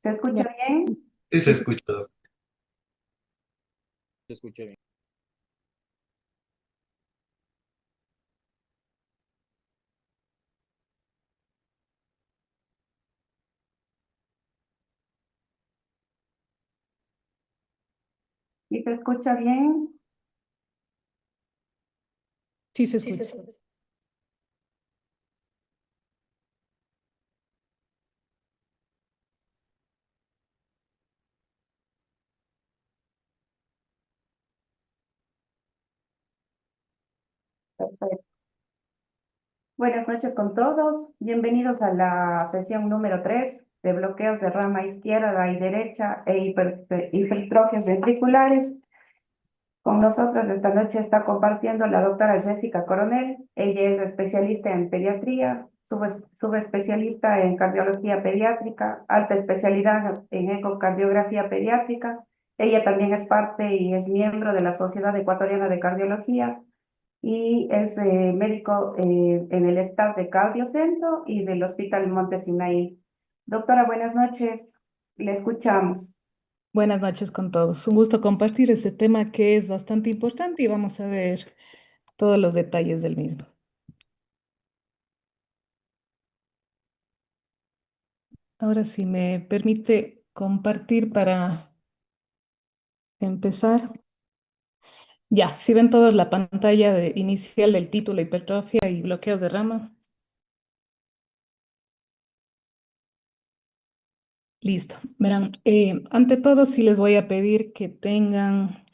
¿Se escucha Bueno, bien? Sí se escucha, Doc. se escucha bien. ¿Y se escucha bien? Sí, se escucha. Perfecto. Buenas noches con todos. Bienvenidos a la sesión número 3 de bloqueos de rama izquierda y derecha e hipertrofias ventriculares. Con nosotros esta noche está compartiendo la doctora Jessica Coronel. Ella es especialista en pediatría, subespecialista en cardiología pediátrica, alta especialidad en ecocardiografía pediátrica. Ella también es parte y es miembro de la Sociedad Ecuatoriana de Cardiología y es médico en el staff de Cardiocentro y del Hospital Monte Sinaí. Doctora, buenas noches. Le escuchamos. Buenas noches con todos. Un gusto compartir este tema que es bastante importante y vamos a ver todos los detalles del mismo. Ahora, si me permite compartir para empezar. Ya, si ven todos la pantalla inicial del título, hipertrofia y bloqueos de rama. Listo. Verán, ante todo sí les voy a pedir que tengan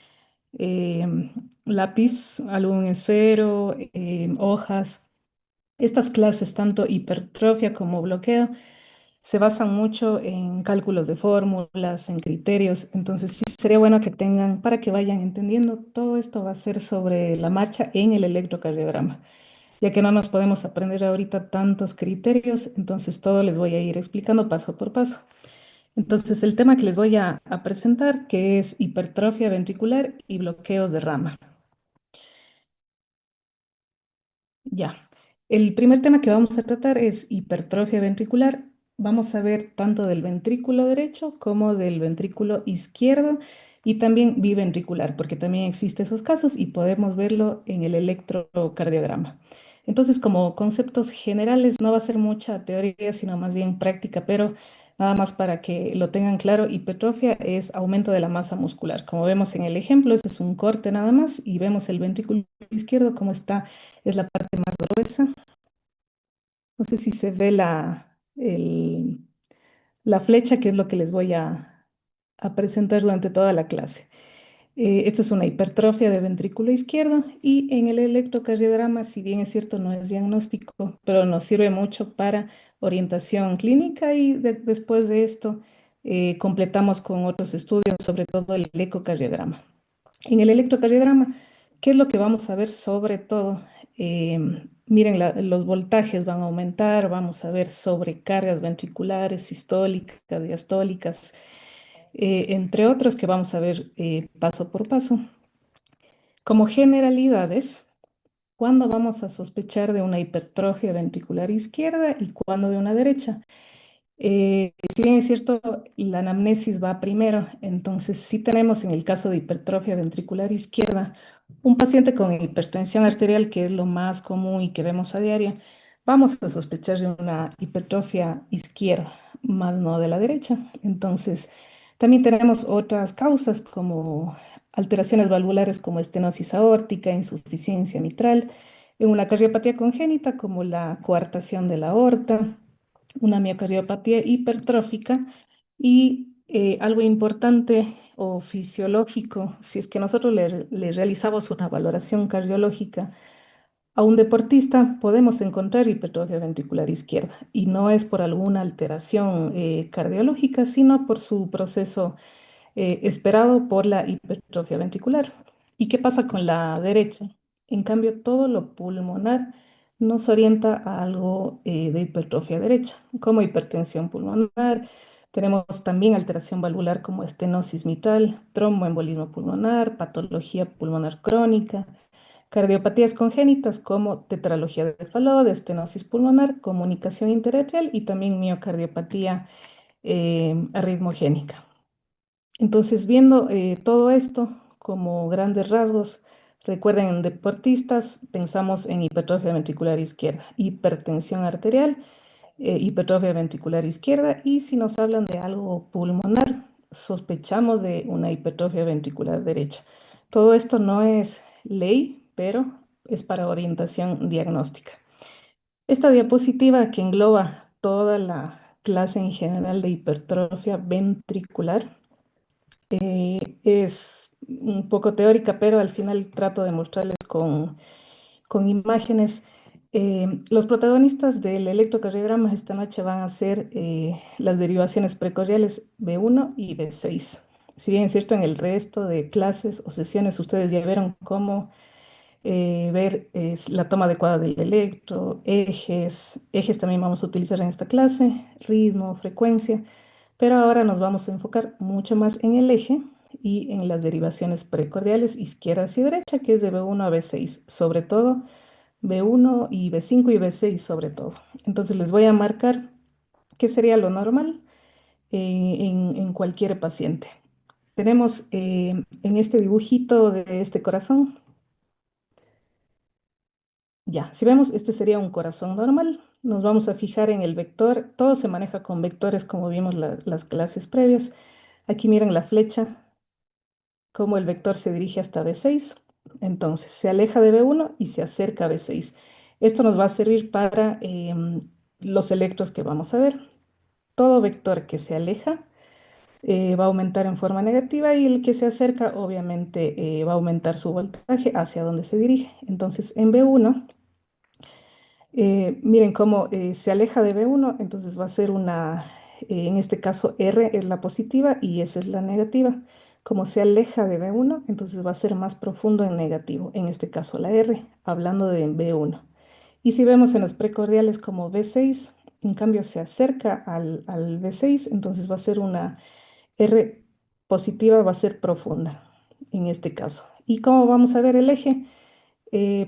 lápiz, algún esfero, hojas. Estas clases, tanto hipertrofia como bloqueo, se basan mucho en cálculos de fórmulas, en criterios. Entonces, sí sería bueno que tengan, para que vayan entendiendo, todo esto va a ser sobre la marcha en el electrocardiograma. Ya que no nos podemos aprender ahorita tantos criterios, entonces todo les voy a ir explicando paso por paso. Entonces, el tema que les voy a presentar, que es hipertrofia ventricular y bloqueos de rama. Ya. El primer tema que vamos a tratar es hipertrofia ventricular. Vamos a ver tanto del ventrículo derecho como del ventrículo izquierdo y también biventricular, porque también existen esos casos y podemos verlo en el electrocardiograma. Entonces, como conceptos generales, no va a ser mucha teoría, sino más bien práctica, pero nada más para que lo tengan claro, hipertrofia es aumento de la masa muscular. Como vemos en el ejemplo, ese es un corte nada más y vemos el ventrículo izquierdo como está, es la parte más gruesa. No sé si se ve la flecha, que es lo que les voy a presentar durante toda la clase. Esto es una hipertrofia de ventrículo izquierdo y en el electrocardiograma, si bien es cierto, no es diagnóstico, pero nos sirve mucho para orientación clínica y después de esto completamos con otros estudios, sobre todo el ecocardiograma. En el electrocardiograma, ¿qué es lo que vamos a ver sobre todo? Miren, los voltajes van a aumentar, vamos a ver sobrecargas ventriculares, sistólicas, diastólicas, entre otros que vamos a ver paso por paso. Como generalidades, ¿cuándo vamos a sospechar de una hipertrofia ventricular izquierda y cuándo de una derecha? Si bien es cierto, la anamnesis va primero, entonces sí tenemos en el caso de hipertrofia ventricular izquierda un paciente con hipertensión arterial, que es lo más común y que vemos a diario, vamos a sospechar de una hipertrofia izquierda, más no de la derecha. Entonces, también tenemos otras causas como alteraciones valvulares como estenosis aórtica, insuficiencia mitral, en una cardiopatía congénita como la coartación de la aorta, una miocardiopatía hipertrófica y algo importante o fisiológico, si es que nosotros le realizamos una valoración cardiológica a un deportista, podemos encontrar hipertrofia ventricular izquierda y no es por alguna alteración cardiológica, sino por su proceso esperado por la hipertrofia ventricular. ¿Y qué pasa con la derecha? En cambio, todo lo pulmonar nos orienta a algo de hipertrofia derecha, como hipertensión pulmonar. Tenemos también alteración valvular como estenosis mitral, tromboembolismo pulmonar, patología pulmonar crónica, cardiopatías congénitas como tetralogía de Fallot, estenosis pulmonar, comunicación interatrial y también miocardiopatía arritmogénica. Entonces, viendo todo esto como grandes rasgos, recuerden, en deportistas pensamos en hipertrofia ventricular izquierda, hipertensión arterial, hipertrofia ventricular izquierda, y si nos hablan de algo pulmonar, sospechamos de una hipertrofia ventricular derecha. Todo esto no es ley, pero es para orientación diagnóstica. Esta diapositiva que engloba toda la clase en general de hipertrofia ventricular es un poco teórica, pero al final trato de mostrarles con imágenes. Los protagonistas del electrocardiograma esta noche van a ser las derivaciones precordiales B1 y B6. Si bien es cierto, en el resto de clases o sesiones ustedes ya vieron cómo ver la toma adecuada del electro, ejes también vamos a utilizar en esta clase, ritmo, frecuencia, pero ahora nos vamos a enfocar mucho más en el eje y en las derivaciones precordiales izquierda y derecha, que es de B1 a B6, sobre todo B1 y B5 y B6 sobre todo. Entonces les voy a marcar qué sería lo normal en cualquier paciente. Tenemos en este dibujito de este corazón, ya, si vemos, este sería un corazón normal. Nos vamos a fijar en el vector. Todo se maneja con vectores como vimos las clases previas. Aquí miren la flecha, cómo el vector se dirige hasta B6. Entonces, se aleja de B1 y se acerca a B6. Esto nos va a servir para los electros que vamos a ver. Todo vector que se aleja va a aumentar en forma negativa, y el que se acerca obviamente va a aumentar su voltaje hacia donde se dirige. Entonces, en B1 miren cómo se aleja de B1, entonces va a ser en este caso R es la positiva y S es la negativa. Como se aleja de B1, entonces va a ser más profundo en negativo, en este caso la R, hablando de B1. Y si vemos en las precordiales como B6, en cambio se acerca al B6, entonces va a ser una R positiva, va a ser profunda en este caso. ¿Y cómo vamos a ver el eje?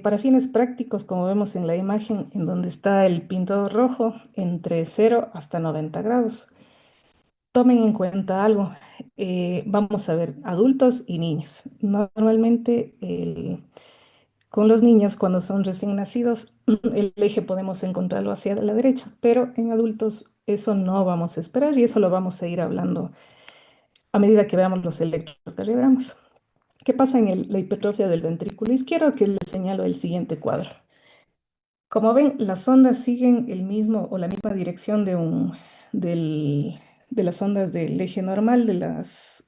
Para fines prácticos, como vemos en la imagen, en donde está el pintado rojo, entre 0 hasta 90 grados. Tomen en cuenta algo. Vamos a ver adultos y niños. Normalmente con los niños, cuando son recién nacidos, el eje podemos encontrarlo hacia la derecha, pero en adultos eso no vamos a esperar, y eso lo vamos a ir hablando a medida que veamos los electrocardiogramas. ¿Qué pasa en la hipertrofia del ventrículo izquierdo? Que les señalo el siguiente cuadro. Como ven, las ondas siguen el mismo o la misma dirección del- de las ondas del eje normal, de las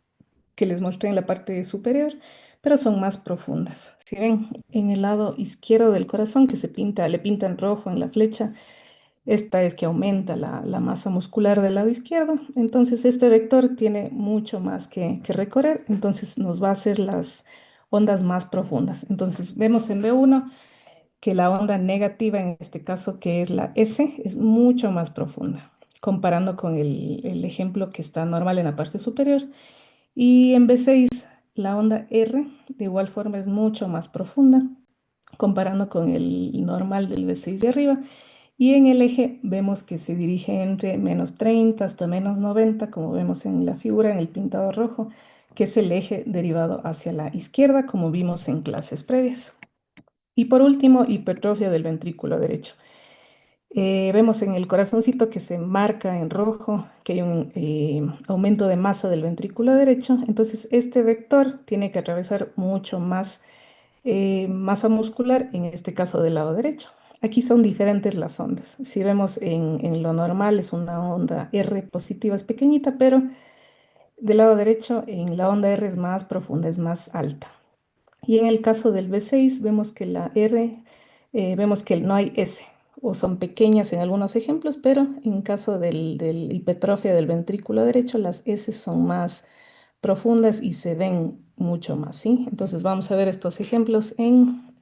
que les mostré en la parte superior, pero son más profundas. Si ven en el lado izquierdo del corazón, que le pintan rojo en la flecha, esta es que aumenta la masa muscular del lado izquierdo. Entonces este vector tiene mucho más que recorrer, entonces nos va a hacer las ondas más profundas. Entonces vemos en B1 que la onda negativa, en este caso que es la S, es mucho más profunda, comparando con el ejemplo que está normal en la parte superior. Y en B6, la onda R, de igual forma, es mucho más profunda, comparando con el normal del B6 de arriba. Y en el eje vemos que se dirige entre -30 hasta -90, como vemos en la figura, en el pintado rojo, que es el eje derivado hacia la izquierda, como vimos en clases previas. Y por último, hipertrofia del ventrículo derecho. Vemos en el corazoncito que se marca en rojo que hay un aumento de masa del ventrículo derecho. Entonces, este vector tiene que atravesar mucho más masa muscular, en este caso del lado derecho. Aquí son diferentes las ondas. Si vemos en lo normal es una onda R positiva, es pequeñita, pero del lado derecho en la onda R es más profunda, es más alta. Y en el caso del B6 vemos que la R, vemos que no hay S, o son pequeñas en algunos ejemplos, pero en caso del hipertrofia del ventrículo derecho, las S son más profundas y se ven mucho más, ¿sí? Entonces vamos a ver estos ejemplos en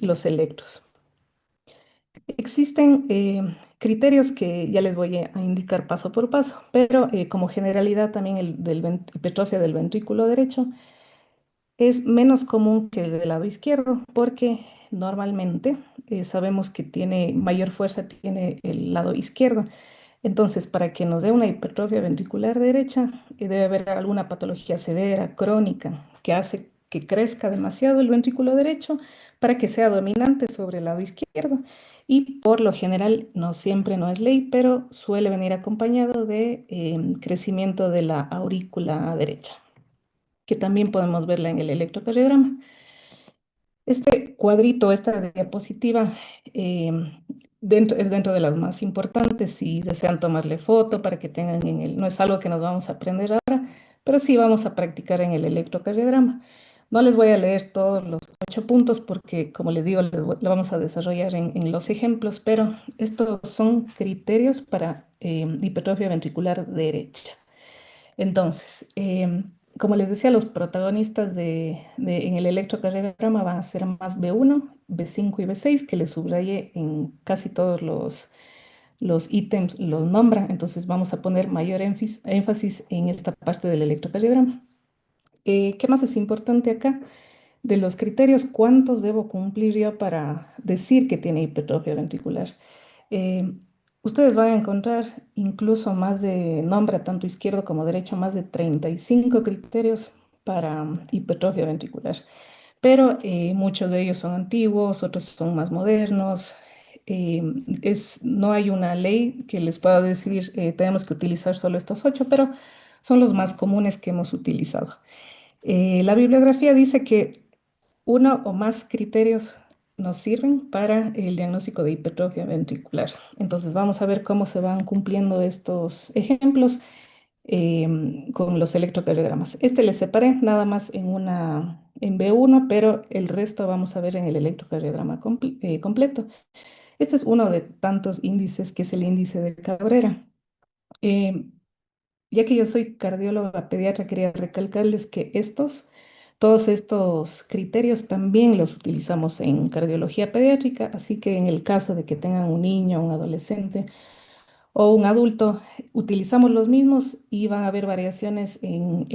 los electros. Existen criterios que ya les voy a indicar paso por paso, pero como generalidad también hipertrofia del ventrículo derecho es menos común que el del lado izquierdo, porque normalmente sabemos que tiene mayor fuerza, tiene el lado izquierdo. Entonces, para que nos dé una hipertrofia ventricular derecha, debe haber alguna patología severa, crónica, que hace que crezca demasiado el ventrículo derecho para que sea dominante sobre el lado izquierdo. Y por lo general, no siempre no es ley, pero suele venir acompañado de crecimiento de la aurícula derecha, que también podemos verla en el electrocardiograma. Este cuadrito, esta diapositiva, eh, es dentro de las más importantes. Si desean tomarle foto para que tengan en el, no es algo que nos vamos a aprender ahora, pero sí vamos a practicar en el electrocardiograma. No les voy a leer todos los 8 puntos porque, como les digo, lo vamos a desarrollar en los ejemplos, pero estos son criterios para hipertrofia ventricular derecha. Entonces, como les decía, los protagonistas en el electrocardiograma van a ser más B1, B5 y B6, que les subrayé en casi todos los ítems, los nombran. Entonces, vamos a poner mayor énfasis en esta parte del electrocardiograma. ¿Qué más es importante acá? De los criterios, ¿cuántos debo cumplir yo para decir que tiene hipertrofia ventricular? Eh, Ustedes van a encontrar incluso más de, nombra tanto izquierdo como derecho, más de 35 criterios para hipertrofia ventricular. Pero muchos de ellos son antiguos, otros son más modernos. eh, no hay una ley que les pueda decir, tenemos que utilizar solo estos 8, pero son los más comunes que hemos utilizado. La bibliografía dice que uno o más criterios nos sirven para el diagnóstico de hipertrofia ventricular. Entonces vamos a ver cómo se van cumpliendo estos ejemplos con los electrocardiogramas. Este les separé nada más en B1, pero el resto vamos a ver en el electrocardiograma completo. Este es uno de tantos índices que es el índice de Cabrera. Eh, ya que yo soy cardióloga pediatra, quería recalcarles que todos estos criterios también los utilizamos en cardiología pediátrica, así que en el caso de que tengan un niño, un adolescente o un adulto, utilizamos los mismos y van a haber variaciones en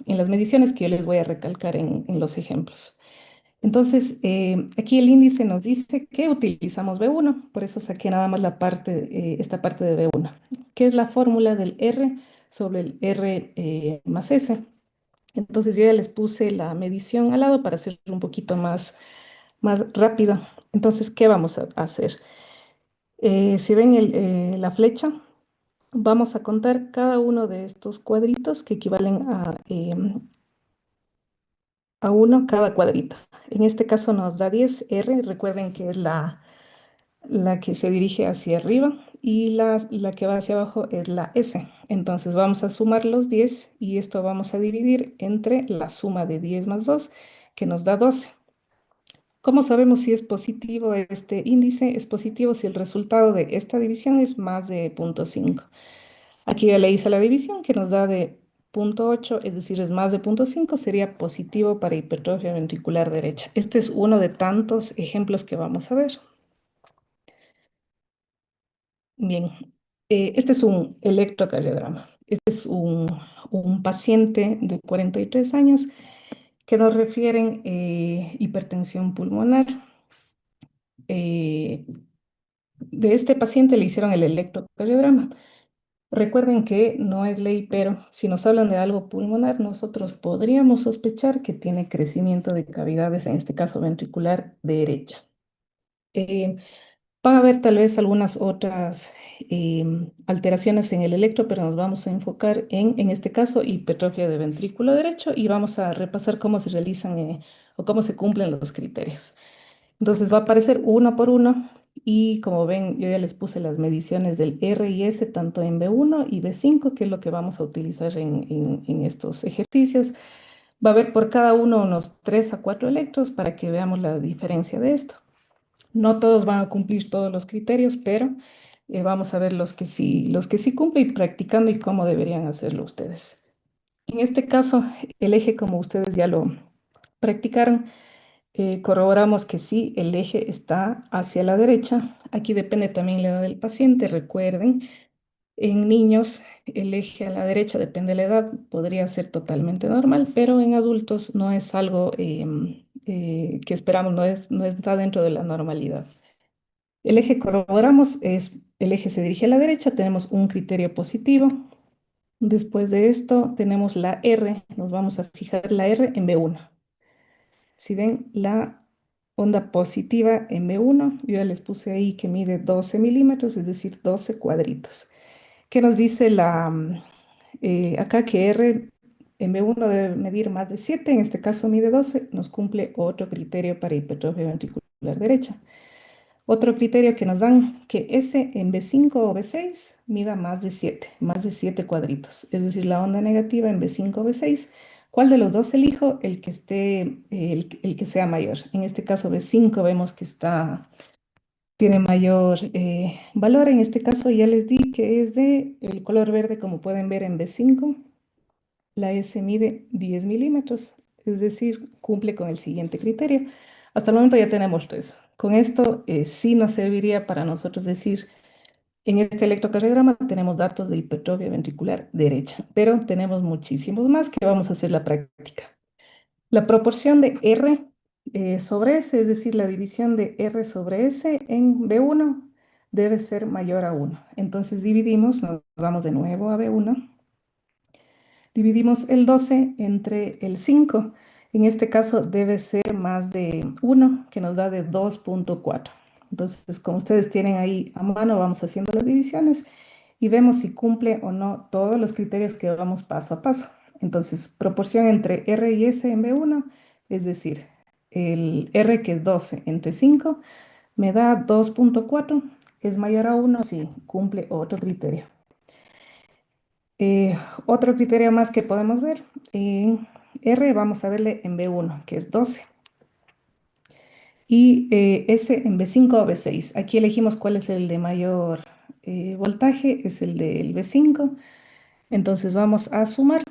las mediciones que yo les voy a recalcar en los ejemplos. Entonces, aquí el índice nos dice que utilizamos B1, por eso saqué nada más esta parte de B1, que es la fórmula del R sobre el R más S. Entonces, yo ya les puse la medición al lado para hacer un poquito más rápido. Entonces, ¿qué vamos a hacer? Si ven la flecha, vamos a contar cada uno de estos cuadritos que equivalen a uno cada cuadrito. En este caso nos da 10 R, recuerden que es la que se dirige hacia arriba y la que va hacia abajo es la S. Entonces vamos a sumar los 10 y esto vamos a dividir entre la suma de 10 más 2, que nos da 12. ¿Cómo sabemos si es positivo este índice? Es positivo si el resultado de esta división es más de 0,5. Aquí ya le hice la división que nos da de 0,8, es decir, es más de 0,5, sería positivo para hipertrofia ventricular derecha. Este es uno de tantos ejemplos que vamos a ver. Bien, este es un electrocardiograma. Este es un paciente de 43 años que nos refieren hipertensión pulmonar. Eh, de este paciente le hicieron el electrocardiograma. Recuerden que no es ley, pero si nos hablan de algo pulmonar, nosotros podríamos sospechar que tiene crecimiento de cavidades, en este caso ventricular derecha. Eh, Van a haber tal vez algunas otras alteraciones en el electro, pero nos vamos a enfocar en este caso, hipertrofia de ventrículo derecho y vamos a repasar cómo se realizan o cómo se cumplen los criterios. Entonces va a aparecer uno por uno y como ven, yo ya les puse las mediciones del R y S tanto en B1 y B5, que es lo que vamos a utilizar en estos ejercicios. Va a haber por cada uno unos 3 a 4 electros para que veamos la diferencia de esto. No todos van a cumplir todos los criterios, pero vamos a ver los que sí cumplen y practicando y cómo deberían hacerlo ustedes. En este caso, el eje, como ustedes ya lo practicaron, corroboramos que sí, el eje está hacia la derecha. Aquí depende también la edad del paciente. Recuerden, en niños el eje a la derecha depende de la edad, podría ser totalmente normal, pero en adultos no es algo que esperamos, no está dentro de la normalidad. El eje corroboramos es, el eje se dirige a la derecha, tenemos un criterio positivo. Después de esto tenemos la R, nos vamos a fijar la R en B1. Si ven la onda positiva en B1, yo ya les puse ahí que mide 12 milímetros, es decir, 12 cuadritos. ¿Qué nos dice acá que R en B1 debe medir más de 7, en este caso mide 12, nos cumple otro criterio para hipertrofia ventricular derecha. Otro criterio que nos dan que S en B5 o B6 mida más de 7 cuadritos. Es decir, la onda negativa en B5 o B6. ¿Cuál de los dos elijo? El que esté, el que sea mayor. En este caso B5 vemos que tiene mayor valor. En este caso ya les di que es de el color verde, como pueden ver en B5. La S mide 10 milímetros, es decir, cumple con el siguiente criterio. Hasta el momento ya tenemos tres. Con esto sí nos serviría para nosotros decir, en este electrocardiograma tenemos datos de hipertrofia ventricular derecha, pero tenemos muchísimos más que vamos a hacer la práctica. La proporción de R sobre S, es decir, la división de R sobre S en B1 debe ser mayor a 1. Entonces dividimos, nos vamos de nuevo a B1. Dividimos el 12 entre el 5. En este caso debe ser más de 1, que nos da de 2,4. Entonces, como ustedes tienen ahí a mano, vamos haciendo las divisiones y vemos si cumple o no todos los criterios que vamos paso a paso. Entonces, proporción entre R y S en B1, es decir, el R que es 12 entre 5 me da 2,4, es mayor a 1 si cumple otro criterio. Eh, Otro criterio más que podemos ver, en R vamos a verle en B1, que es 12, y S en B5 o B6. Aquí elegimos cuál es el de mayor voltaje, es el del B5. Entonces vamos a sumar,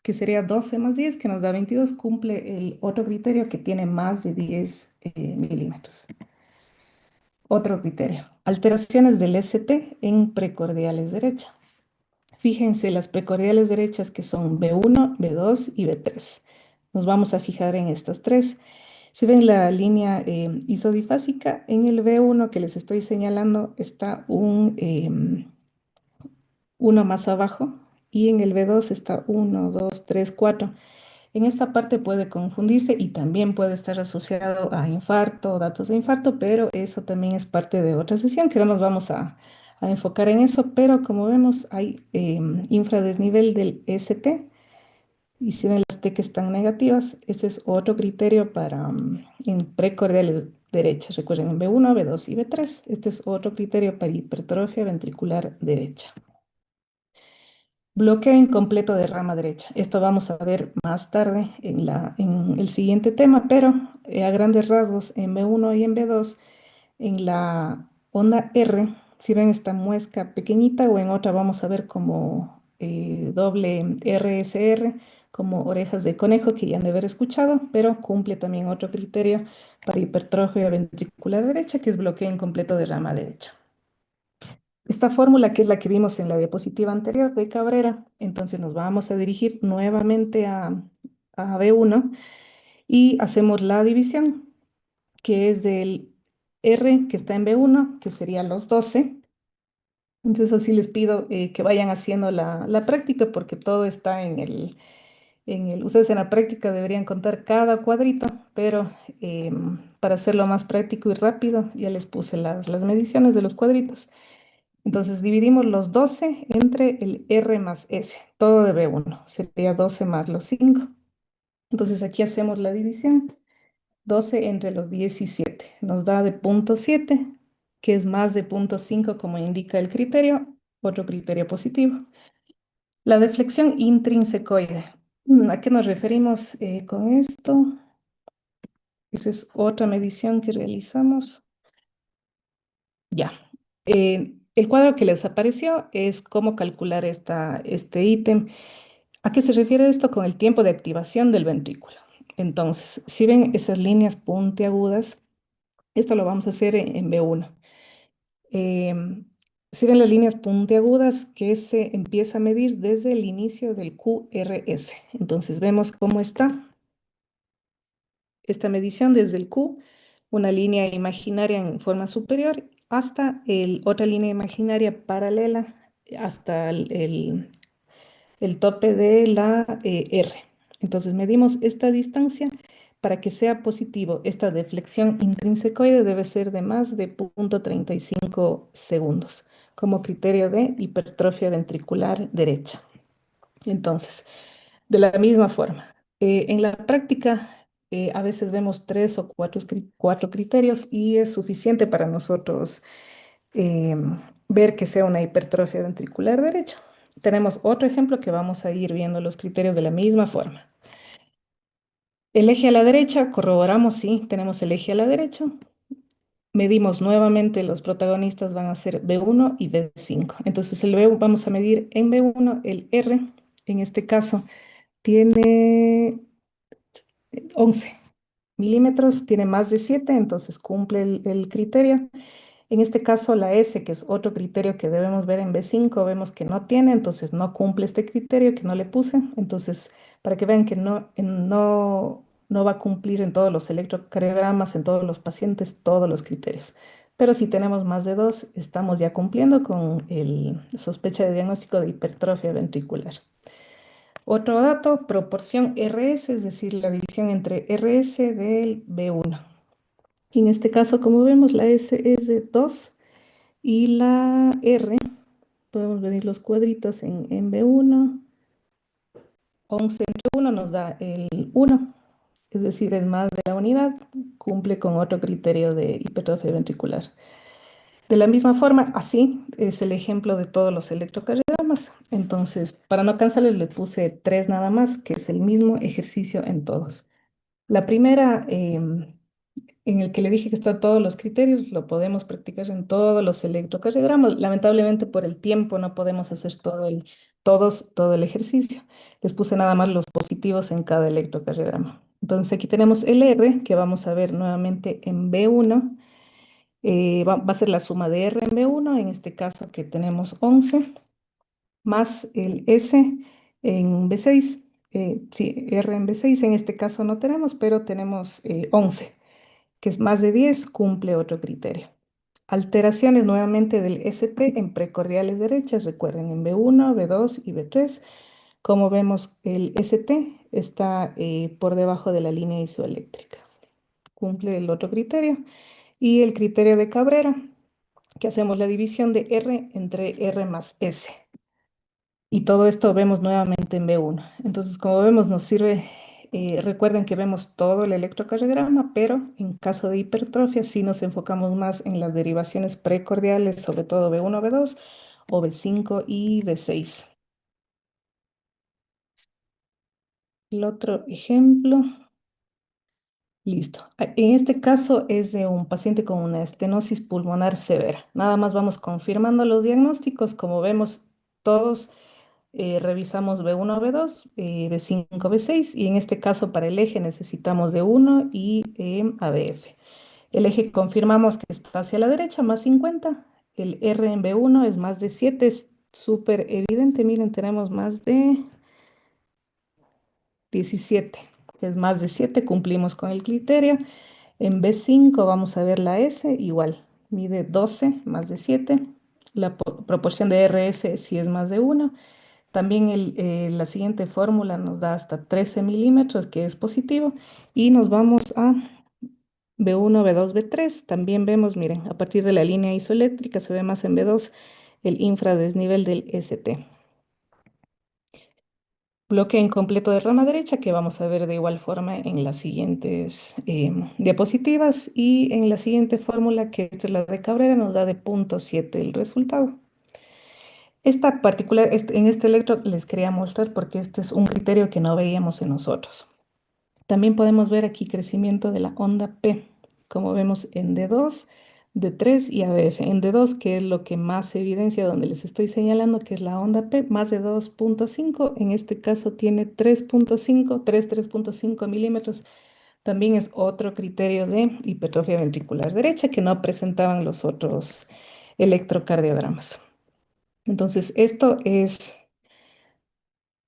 que sería 12 más 10, que nos da 22, cumple el otro criterio que tiene más de 10 milímetros. Otro criterio, alteraciones del ST en precordiales derecha. Fíjense las precordiales derechas que son B1, B2 y B3. Nos vamos a fijar en estas tres. Si ven la línea isodifásica, en el B1 que les estoy señalando está uno más abajo y en el B2 está 1, 2, 3, 4. En esta parte puede confundirse y también puede estar asociado a infarto, datos de infarto, pero eso también es parte de otra sesión que no nos vamos a enfocar en eso, pero como vemos hay infradesnivel del ST y si ven las T que están negativas, este es otro criterio para en precordiales derechas. Recuerden en B1, B2 y B3, este es otro criterio para hipertrofia ventricular derecha. Bloqueo incompleto de rama derecha. Esto vamos a ver más tarde en el siguiente tema, pero a grandes rasgos en B1 y en B2, en la onda R, si ven esta muesca pequeñita o en otra vamos a ver como doble RSR, como orejas de conejo que ya han de haber escuchado, pero cumple también otro criterio para hipertrofia ventricular derecha, que es bloqueo incompleto de rama derecha. Esta fórmula, que es la que vimos en la diapositiva anterior de Cabrera, entonces nos vamos a dirigir nuevamente a B1 y hacemos la división, que es del R que está en B1, que serían los 12. Entonces así les pido que vayan haciendo la práctica porque todo está ustedes en la práctica deberían contar cada cuadrito, pero para hacerlo más práctico y rápido ya les puse las mediciones de los cuadritos. Entonces dividimos los 12 entre el R más S, todo de B1, sería 12 más los 5. Entonces aquí hacemos la división, 12 entre los 17, nos da de 0,7, que es más de 0,5 como indica el criterio, otro criterio positivo. La deflexión intrínsecoide, ¿a qué nos referimos con esto? Esa es otra medición que realizamos. Ya. El cuadro que les apareció es cómo calcular este ítem. ¿A qué se refiere esto? Con el tiempo de activación del ventrículo. Entonces, si ven esas líneas puntiagudas, esto lo vamos a hacer en B1. Em, si ven las líneas puntiagudas que se empieza a medir desde el inicio del QRS. Entonces, vemos cómo está esta medición desde el Q. una línea imaginaria en forma superior hasta otra línea imaginaria paralela hasta el tope de la R. Entonces medimos esta distancia para que sea positivo. Esta deflexión intrínsecoide debe ser de más de 0,35 segundos como criterio de hipertrofia ventricular derecha. Entonces, de la misma forma, en la práctica a veces vemos tres o cuatro criterios y es suficiente para nosotros ver que sea una hipertrofia ventricular derecha. Tenemos otro ejemplo que vamos a ir viendo los criterios de la misma forma. El eje a la derecha, corroboramos, sí, tenemos el eje a la derecha. Medimos nuevamente, los protagonistas van a ser B1 y B5. Entonces, vamos a medir en B1 el R, en este caso tiene 11 milímetros, tiene más de 7, entonces cumple el criterio. En este caso, la S, que es otro criterio que debemos ver en B5, vemos que no tiene, entonces no cumple este criterio que no le puse. Entonces, para que vean que no va a cumplir en todos los electrocardiogramas, en todos los pacientes, todos los criterios. Pero si tenemos más de dos, estamos ya cumpliendo con el sospecha de diagnóstico de hipertrofia ventricular. Otro dato, proporción RS, es decir, la división entre RS del B1. En este caso, como vemos, la S es de 2 y la R, podemos medir los cuadritos en B1, 11 entre 1 nos da el 1, es decir, es más de la unidad, cumple con otro criterio de hipertrofia ventricular. De la misma forma, así es el ejemplo de todos los electrocardiogramas. Entonces, para no cansarles, le puse 3 nada más, que es el mismo ejercicio en todos. La primera, en el que le dije que están todos los criterios, lo podemos practicar en todos los electrocardiogramas. Lamentablemente por el tiempo no podemos hacer todo el ejercicio. Les puse nada más los positivos en cada electrocardiograma. Entonces aquí tenemos el R, que vamos a ver nuevamente en B1. Va a ser la suma de R en B1, en este caso que tenemos 11, más el S en B6. Sí, R en B6 en este caso no tenemos, pero tenemos 11, que es más de 10, cumple otro criterio. Alteraciones nuevamente del ST en precordiales derechas, recuerden, en B1, B2 y B3. Como vemos, el ST está por debajo de la línea isoeléctrica. Cumple el otro criterio. Y el criterio de Cabrera, que hacemos la división de R entre R más S. Y todo esto vemos nuevamente en B1. Entonces, como vemos, nos sirve, recuerden que vemos todo el electrocardiograma, pero en caso de hipertrofia sí nos enfocamos más en las derivaciones precordiales, sobre todo B1, B2 o B5 y B6. El otro ejemplo, listo. En este caso es de un paciente con una estenosis pulmonar severa. Nada más vamos confirmando los diagnósticos. Como vemos, todos revisamos B1, B2, B5, B6 y en este caso para el eje necesitamos D1 y ABF. El eje confirmamos que está hacia la derecha, más 50. El R en B1 es más de 7, es súper evidente. Miren, tenemos más de 17, es más de 7, cumplimos con el criterio. En B5 vamos a ver la S, igual, mide 12, más de 7. La proporción de RS si es más de 1. También la siguiente fórmula nos da hasta 13 milímetros, que es positivo. Y nos vamos a B1, B2, B3. También vemos, miren, a partir de la línea isoeléctrica se ve más en B2 el infradesnivel del ST. Bloque incompleto de rama derecha que vamos a ver de igual forma en las siguientes diapositivas. Y en la siguiente fórmula, que esta es la de Cabrera, nos da de 0,7 el resultado. Esta particular, en este electro les quería mostrar porque este es un criterio que no veíamos en nosotros. También podemos ver aquí crecimiento de la onda P, como vemos en D2, D3 y ABF. En D2, que es lo que más se evidencia, donde les estoy señalando que es la onda P, más de 2,5, en este caso tiene 3,5, 3,5 milímetros. También es otro criterio de hipertrofia ventricular derecha que no presentaban los otros electrocardiogramas. Entonces, esto es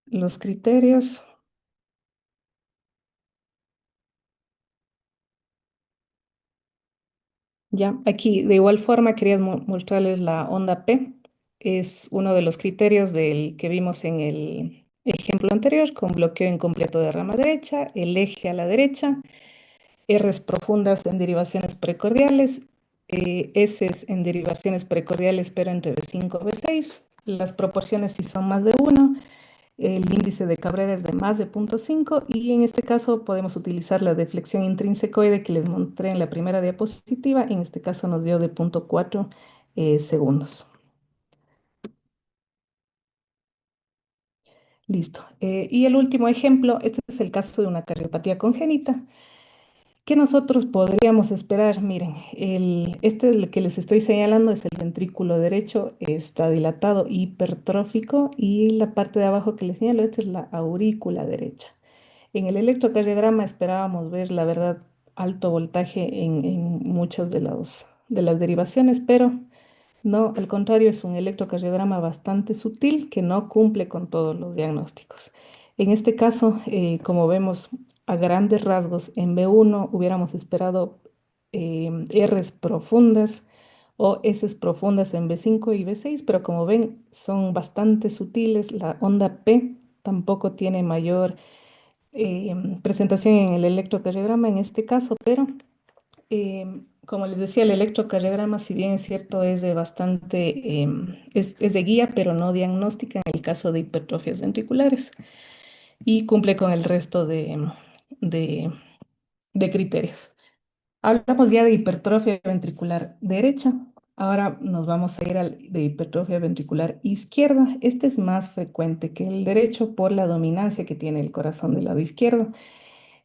los criterios. Ya, aquí de igual forma quería mostrarles la onda P. Es uno de los criterios del que vimos en el ejemplo anterior, con bloqueo incompleto de rama derecha, el eje a la derecha, R's profundas en derivaciones precordiales, S's en derivaciones precordiales pero entre B5 y B6. Las proporciones si son más de uno, el índice de Cabrera es de más de 0,5 y en este caso podemos utilizar la deflexión intrínsecoide que les mostré en la primera diapositiva. En este caso nos dio de 0,4 segundos. Listo. Y el último ejemplo, este es el caso de una cardiopatía congénita. ¿Qué nosotros podríamos esperar? Miren, el que les estoy señalando es el ventrículo derecho, está dilatado hipertrófico y la parte de abajo que les señalo, esta es la aurícula derecha. En el electrocardiograma esperábamos ver, la verdad, alto voltaje en muchos de las derivaciones, pero no, al contrario, es un electrocardiograma bastante sutil que no cumple con todos los diagnósticos. En este caso, como vemos a grandes rasgos, en B1 hubiéramos esperado Rs profundas o S profundas en B5 y B6, pero como ven, son bastante sutiles. La onda P tampoco tiene mayor presentación en el electrocardiograma en este caso, pero como les decía, el electrocardiograma, si bien es cierto, es de bastante, es de guía, pero no diagnóstica en el caso de hipertrofias ventriculares y cumple con el resto de, de criterios. Hablamos ya de hipertrofia ventricular derecha. Ahora nos vamos a ir al de hipertrofia ventricular izquierda. Este es más frecuente que el derecho por la dominancia que tiene el corazón del lado izquierdo,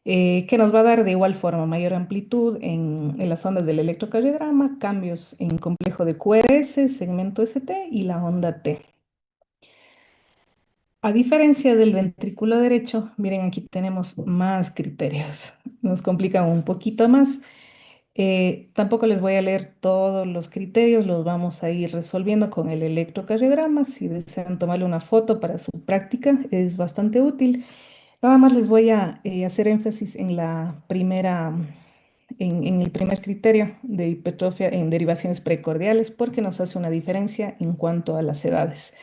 que nos va a dar de igual forma mayor amplitud en las ondas del electrocardiograma, cambios en complejo de QRS, segmento ST y la onda T. A diferencia del ventrículo derecho, miren, aquí tenemos más criterios. Nos complican un poquito más. Tampoco les voy a leer todos los criterios, los vamos a ir resolviendo con el electrocardiograma. Si desean tomarle una foto para su práctica, es bastante útil. Nada más les voy a hacer énfasis en en el primer criterio de hipertrofia en derivaciones precordiales, porque nos hace una diferencia en cuanto a las edades.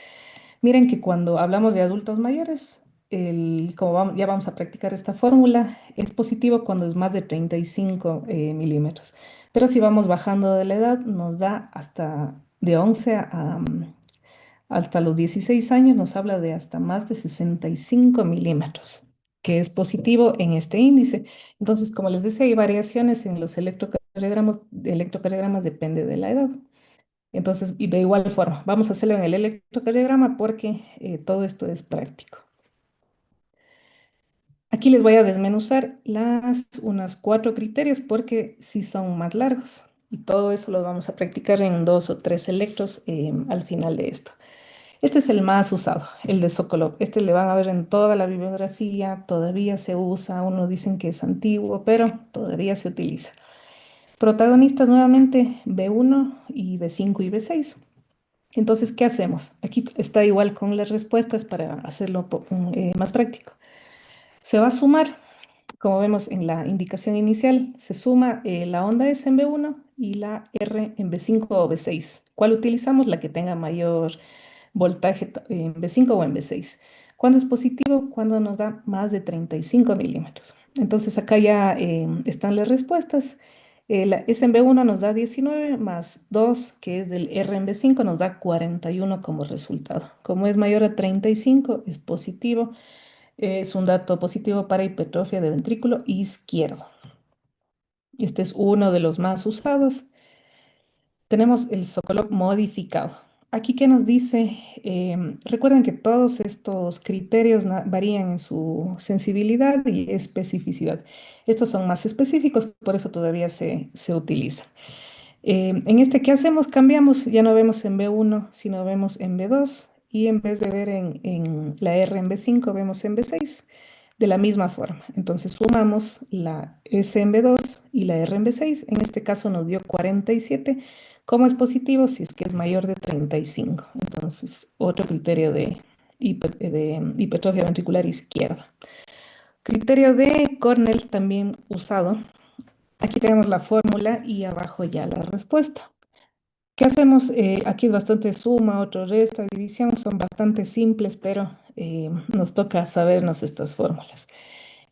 Miren que cuando hablamos de adultos mayores, ya vamos a practicar esta fórmula, es positivo cuando es más de 35 milímetros. Pero si vamos bajando de la edad, nos da hasta de 11 hasta los 16 años, nos habla de hasta más de 65 milímetros, que es positivo en este índice. Entonces, como les decía, hay variaciones en los electrocardiogramas depende de la edad. Entonces, y de igual forma, vamos a hacerlo en el electrocardiograma porque todo esto es práctico. Aquí les voy a desmenuzar unos 4 criterios porque sí son más largos. Y todo eso lo vamos a practicar en 2 o 3 electros al final de esto. Este es el más usado, el de Sokolov. Este le van a ver en toda la bibliografía, todavía se usa, unos dicen que es antiguo, pero todavía se utiliza. Protagonistas nuevamente B1 y B5 y B6. Entonces, ¿qué hacemos? Aquí está igual con las respuestas para hacerlo más práctico. Se va a sumar, como vemos en la indicación inicial, se suma la onda S en B1 y la R en B5 o B6. ¿Cuál utilizamos? La que tenga mayor voltaje en B5 o en B6. ¿Cuándo es positivo? Cuando nos da más de 35 milímetros. Entonces acá ya están las respuestas. La S en B1 nos da 19 más 2, que es del R en B5, nos da 41 como resultado. Como es mayor a 35, es positivo. Es un dato positivo para hipertrofia de ventrículo izquierdo. Este es uno de los más usados. Tenemos el Sokolov modificado. Aquí, ¿qué nos dice? Recuerden que todos estos criterios varían en su sensibilidad y especificidad. Estos son más específicos, por eso todavía se utilizan. En este, ¿qué hacemos? Cambiamos, ya no vemos en B1, sino vemos en B2 y en vez de ver en la R en B5, vemos en B6 de la misma forma. Entonces sumamos la S en B2 y la R en B6. En este caso nos dio 47. ¿Cómo es positivo? Si es que es mayor de 35. Entonces, otro criterio de hipertrofia ventricular izquierda. Criterio de Cornell también usado Aquí tenemos la fórmula y abajo ya la respuesta. ¿Qué hacemos? Aquí es bastante suma, otro resta, división, son bastante simples, pero nos toca sabernos estas fórmulas.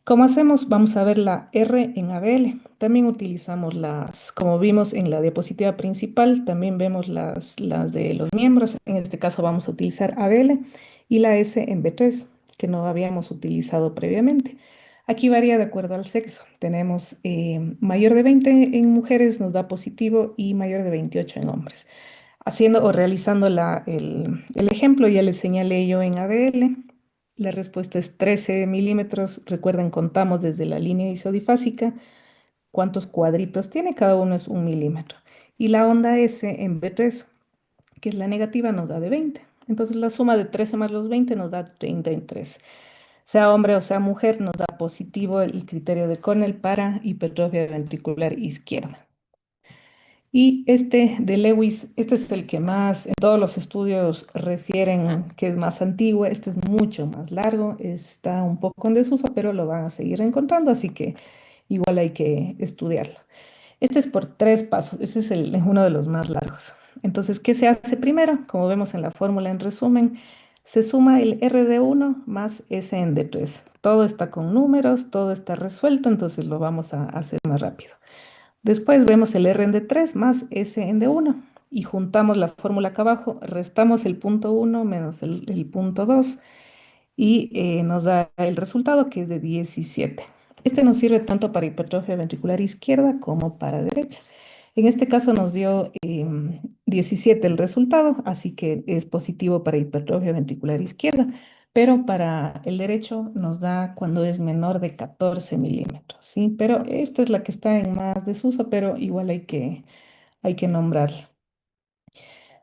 ¿Cómo hacemos? Vamos a ver la R en ABL. También utilizamos como vimos en la diapositiva principal, también vemos las de los miembros. En este caso vamos a utilizar ABL y la S en B3, que no habíamos utilizado previamente. Aquí varía de acuerdo al sexo. Tenemos mayor de 20 en mujeres nos da positivo y mayor de 28 en hombres. Haciendo o realizando el ejemplo, ya les señalé yo en ABL. La respuesta es 13 milímetros. Recuerden, contamos desde la línea isodifásica cuántos cuadritos tiene, cada uno es 1 milímetro. Y la onda S en B3, que es la negativa, nos da de 20. Entonces la suma de 13 más los 20 nos da 33. Sea hombre o sea mujer, nos da positivo el criterio de Cornell para hipertrofia ventricular izquierda. Y este de Lewis, este es el que más en todos los estudios refieren que es más antiguo. Este es mucho más largo, está un poco en desuso, pero lo van a seguir encontrando, así que igual hay que estudiarlo. Este es por 3 pasos, este es uno de los más largos. Entonces, ¿qué se hace primero? Como vemos en la fórmula en resumen, se suma el R de 1 más S en D3. Todo está con números, todo está resuelto, entonces lo vamos a hacer más rápido. Después vemos el R en D3 más S en D1 y juntamos la fórmula acá abajo, restamos el punto 1 menos el punto 2 y nos da el resultado que es de 17. Este nos sirve tanto para hipertrofia ventricular izquierda como para derecha. En este caso nos dio 17 el resultado, así que es positivo para hipertrofia ventricular izquierda, pero para el derecho nos da cuando es menor de 14 milímetros, ¿sí? Pero esta es la que está en más desuso, pero igual hay que nombrarla.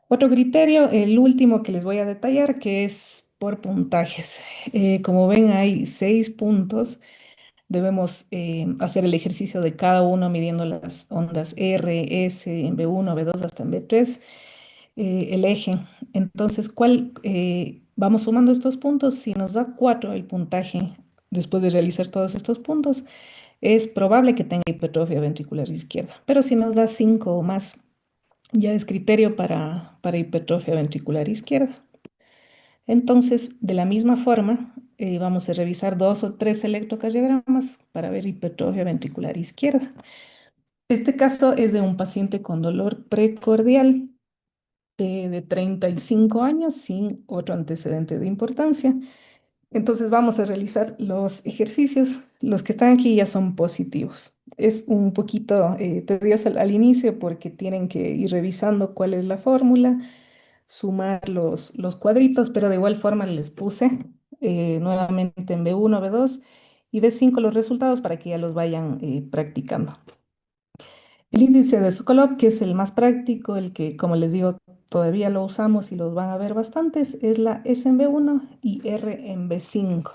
Otro criterio, el último que les voy a detallar, que es por puntajes. Como ven, hay 6 puntos. Debemos hacer el ejercicio de cada uno midiendo las ondas R, S, en B1, B2 hasta en B3, el eje. Entonces, vamos sumando estos puntos. Si nos da 4 el puntaje después de realizar todos estos puntos, es probable que tenga hipertrofia ventricular izquierda. Pero si nos da 5 o más, ya es criterio para hipertrofia ventricular izquierda. Entonces, de la misma forma, vamos a revisar 2 o 3 electrocardiogramas para ver hipertrofia ventricular izquierda. Este caso es de un paciente con dolor precordial de 35 años sin otro antecedente de importancia. Entonces vamos a realizar los ejercicios. Los que están aquí ya son positivos. Es un poquito tedioso al inicio porque tienen que ir revisando cuál es la fórmula, sumar los cuadritos, pero de igual forma les puse nuevamente en B1, B2 y B5 los resultados para que ya los vayan practicando. El índice de Sokolov, que es el más práctico, el que, como les digo, todavía lo usamos y los van a ver bastantes, es la S en B1 y R en B5.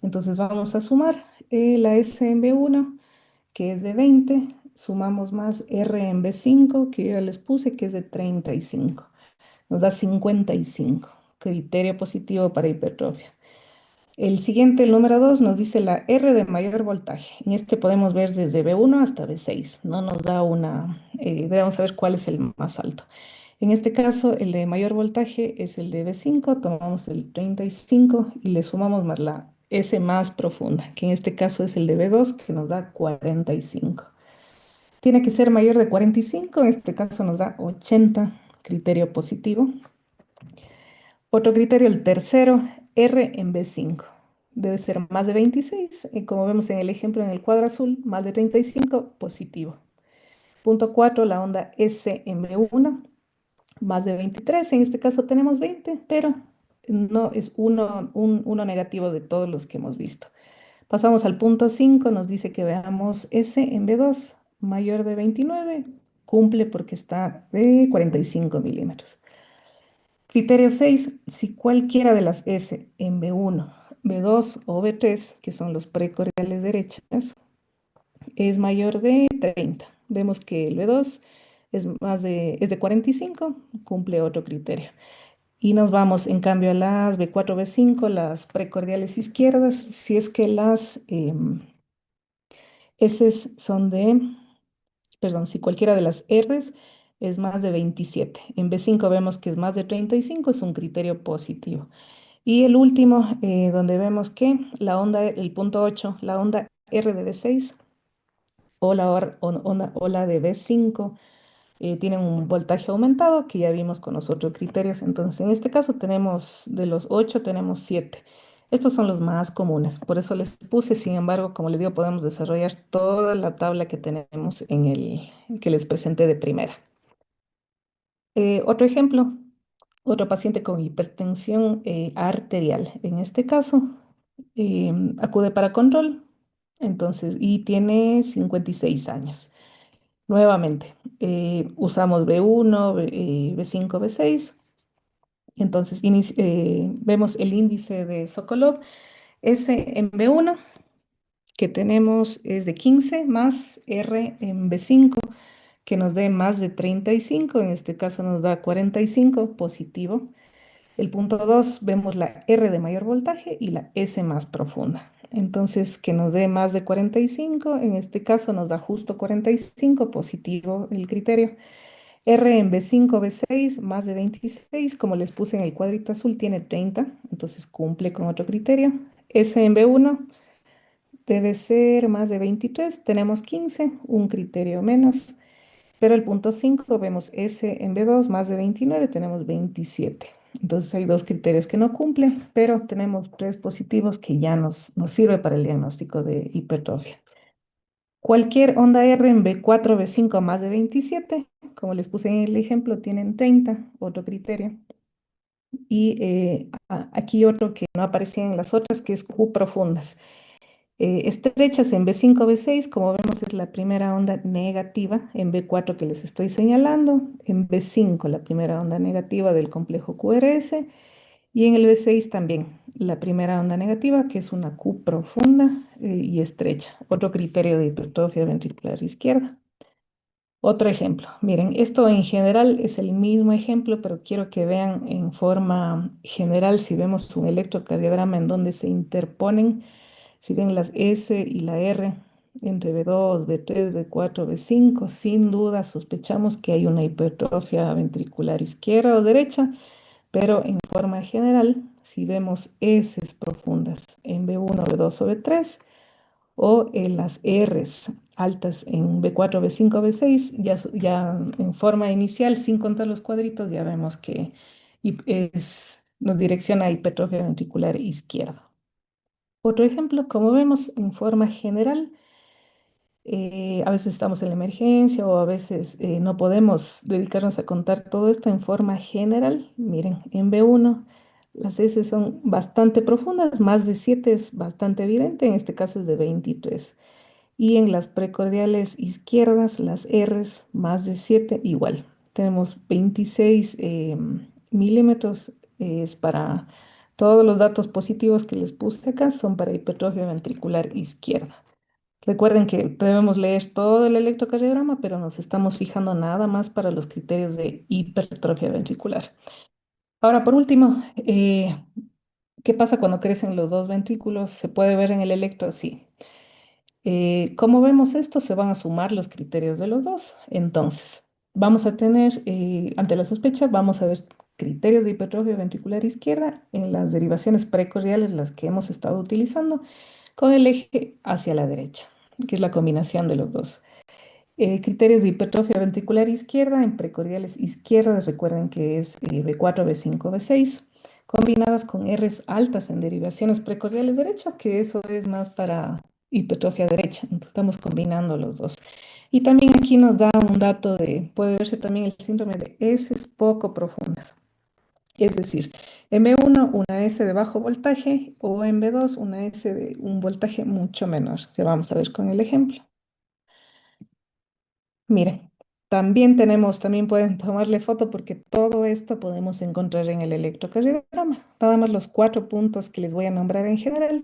Entonces vamos a sumar la S en B1, que es de 20, sumamos más R en B5, que yo ya les puse, que es de 35. Nos da 55, criterio positivo para hipertrofia. El siguiente, el número 2, nos dice la R de mayor voltaje. En este podemos ver desde B1 hasta B6. No nos da debemos saber cuál es el más alto. En este caso, el de mayor voltaje es el de B5, tomamos el 35 y le sumamos más la S más profunda, que en este caso es el de B2, que nos da 45. Tiene que ser mayor de 45, en este caso nos da 80, criterio positivo. Otro criterio, el tercero, R en B5. Debe ser más de 26, y como vemos en el ejemplo en el cuadro azul, más de 35, positivo. Punto 4, la onda S en B1, más de 23, en este caso tenemos 20, pero no es uno negativo de todos los que hemos visto. Pasamos al punto 5, nos dice que veamos S en B2, mayor de 29, cumple porque está de 45 milímetros. Criterio 6, si cualquiera de las S en B1, B2 o B3, que son los precordiales derechas, es mayor de 30. Vemos que el B2 es de 45, cumple otro criterio. Y nos vamos, en cambio, a las B4, B5, las precordiales izquierdas, si es que las S son de perdón, si cualquiera de las Rs es más de 27. En B5 vemos que es más de 35, es un criterio positivo. Y el último, donde vemos que la onda, el punto 8, la onda R de B6 o o la de B5 tienen un voltaje aumentado que ya vimos con los otros criterios. Entonces, en este caso tenemos de los 8, tenemos 7. Estos son los más comunes, por eso les puse. Sin embargo, como les digo, podemos desarrollar toda la tabla que tenemos en el que les presenté de primera. Otro ejemplo, otro paciente con hipertensión arterial. En este caso, acude para control, entonces, y tiene 56 años. Nuevamente, usamos B1, B5, B6. Entonces, vemos el índice de Sokolov. S en B1 que tenemos es de 15 más R en B5 que nos dé más de 35. En este caso nos da 45 positivo. El punto 2 vemos la R de mayor voltaje y la S más profunda. Entonces, que nos dé más de 45, en este caso nos da justo 45 positivo el criterio. R en B5, B6, más de 26, como les puse en el cuadrito azul, tiene 30, entonces cumple con otro criterio. S en B1 debe ser más de 23, tenemos 15, un criterio menos. Pero el punto 5 vemos S en B2 más de 29, tenemos 27. Entonces hay dos criterios que no cumple, pero tenemos tres positivos que ya nos sirve para el diagnóstico de hipertrofia. Cualquier onda R en B4, B5 más de 27, como les puse en el ejemplo, tienen 30, otro criterio. Y aquí otro que no aparecía en las otras, que es Q profundas. Estrechas en B5, B6, como vemos es la primera onda negativa, en B4 que les estoy señalando, en B5 la primera onda negativa del complejo QRS y en el B6 también la primera onda negativa que es una Q profunda y estrecha, otro criterio de hipertrofia ventricular izquierda. Otro ejemplo, miren, esto en general es el mismo ejemplo, pero quiero que vean en forma general si vemos un electrocardiograma en donde se interponen. Si ven las S y la R entre B2, B3, B4, B5, sin duda sospechamos que hay una hipertrofia ventricular izquierda o derecha, pero en forma general, si vemos S profundas en B1, B2 o B3, o en las Rs altas en B4, B5, B6, ya en forma inicial, sin contar los cuadritos, ya vemos que nos direcciona a hipertrofia ventricular izquierda. Otro ejemplo, como vemos en forma general, a veces estamos en la emergencia o a veces no podemos dedicarnos a contar todo esto en forma general. Miren, en B1 las S son bastante profundas, más de 7 es bastante evidente, en este caso es de 23. Y en las precordiales izquierdas, las Rs más de 7 igual. Tenemos 26 milímetros, es para todos los datos positivos que les puse acá, son para hipertrofia ventricular izquierda. Recuerden que debemos leer todo el electrocardiograma, pero nos estamos fijando nada más para los criterios de hipertrofia ventricular. Ahora, por último, ¿qué pasa cuando crecen los dos ventrículos? ¿Se puede ver en el electro? Sí. ¿Cómo vemos esto? Se van a sumar los criterios de los dos. Entonces, vamos a tener, ante la sospecha, vamos a ver criterios de hipertrofia ventricular izquierda en las derivaciones precordiales, las que hemos estado utilizando, con el eje hacia la derecha, que es la combinación de los dos. Criterios de hipertrofia ventricular izquierda en precordiales izquierdas, recuerden que es B4, B5, B6, combinadas con Rs altas en derivaciones precordiales derecha, que eso es más para hipertrofia derecha. Entonces, estamos combinando los dos. Y también aquí nos da un dato puede verse también el síndrome de heces poco profundas. Es decir, en B1 una S de bajo voltaje o en B2 una S de un voltaje mucho menor, que vamos a ver con el ejemplo. Miren, también pueden tomarle foto porque todo esto podemos encontrar en el electrocardiograma. Nada más los 4 puntos que les voy a nombrar en general.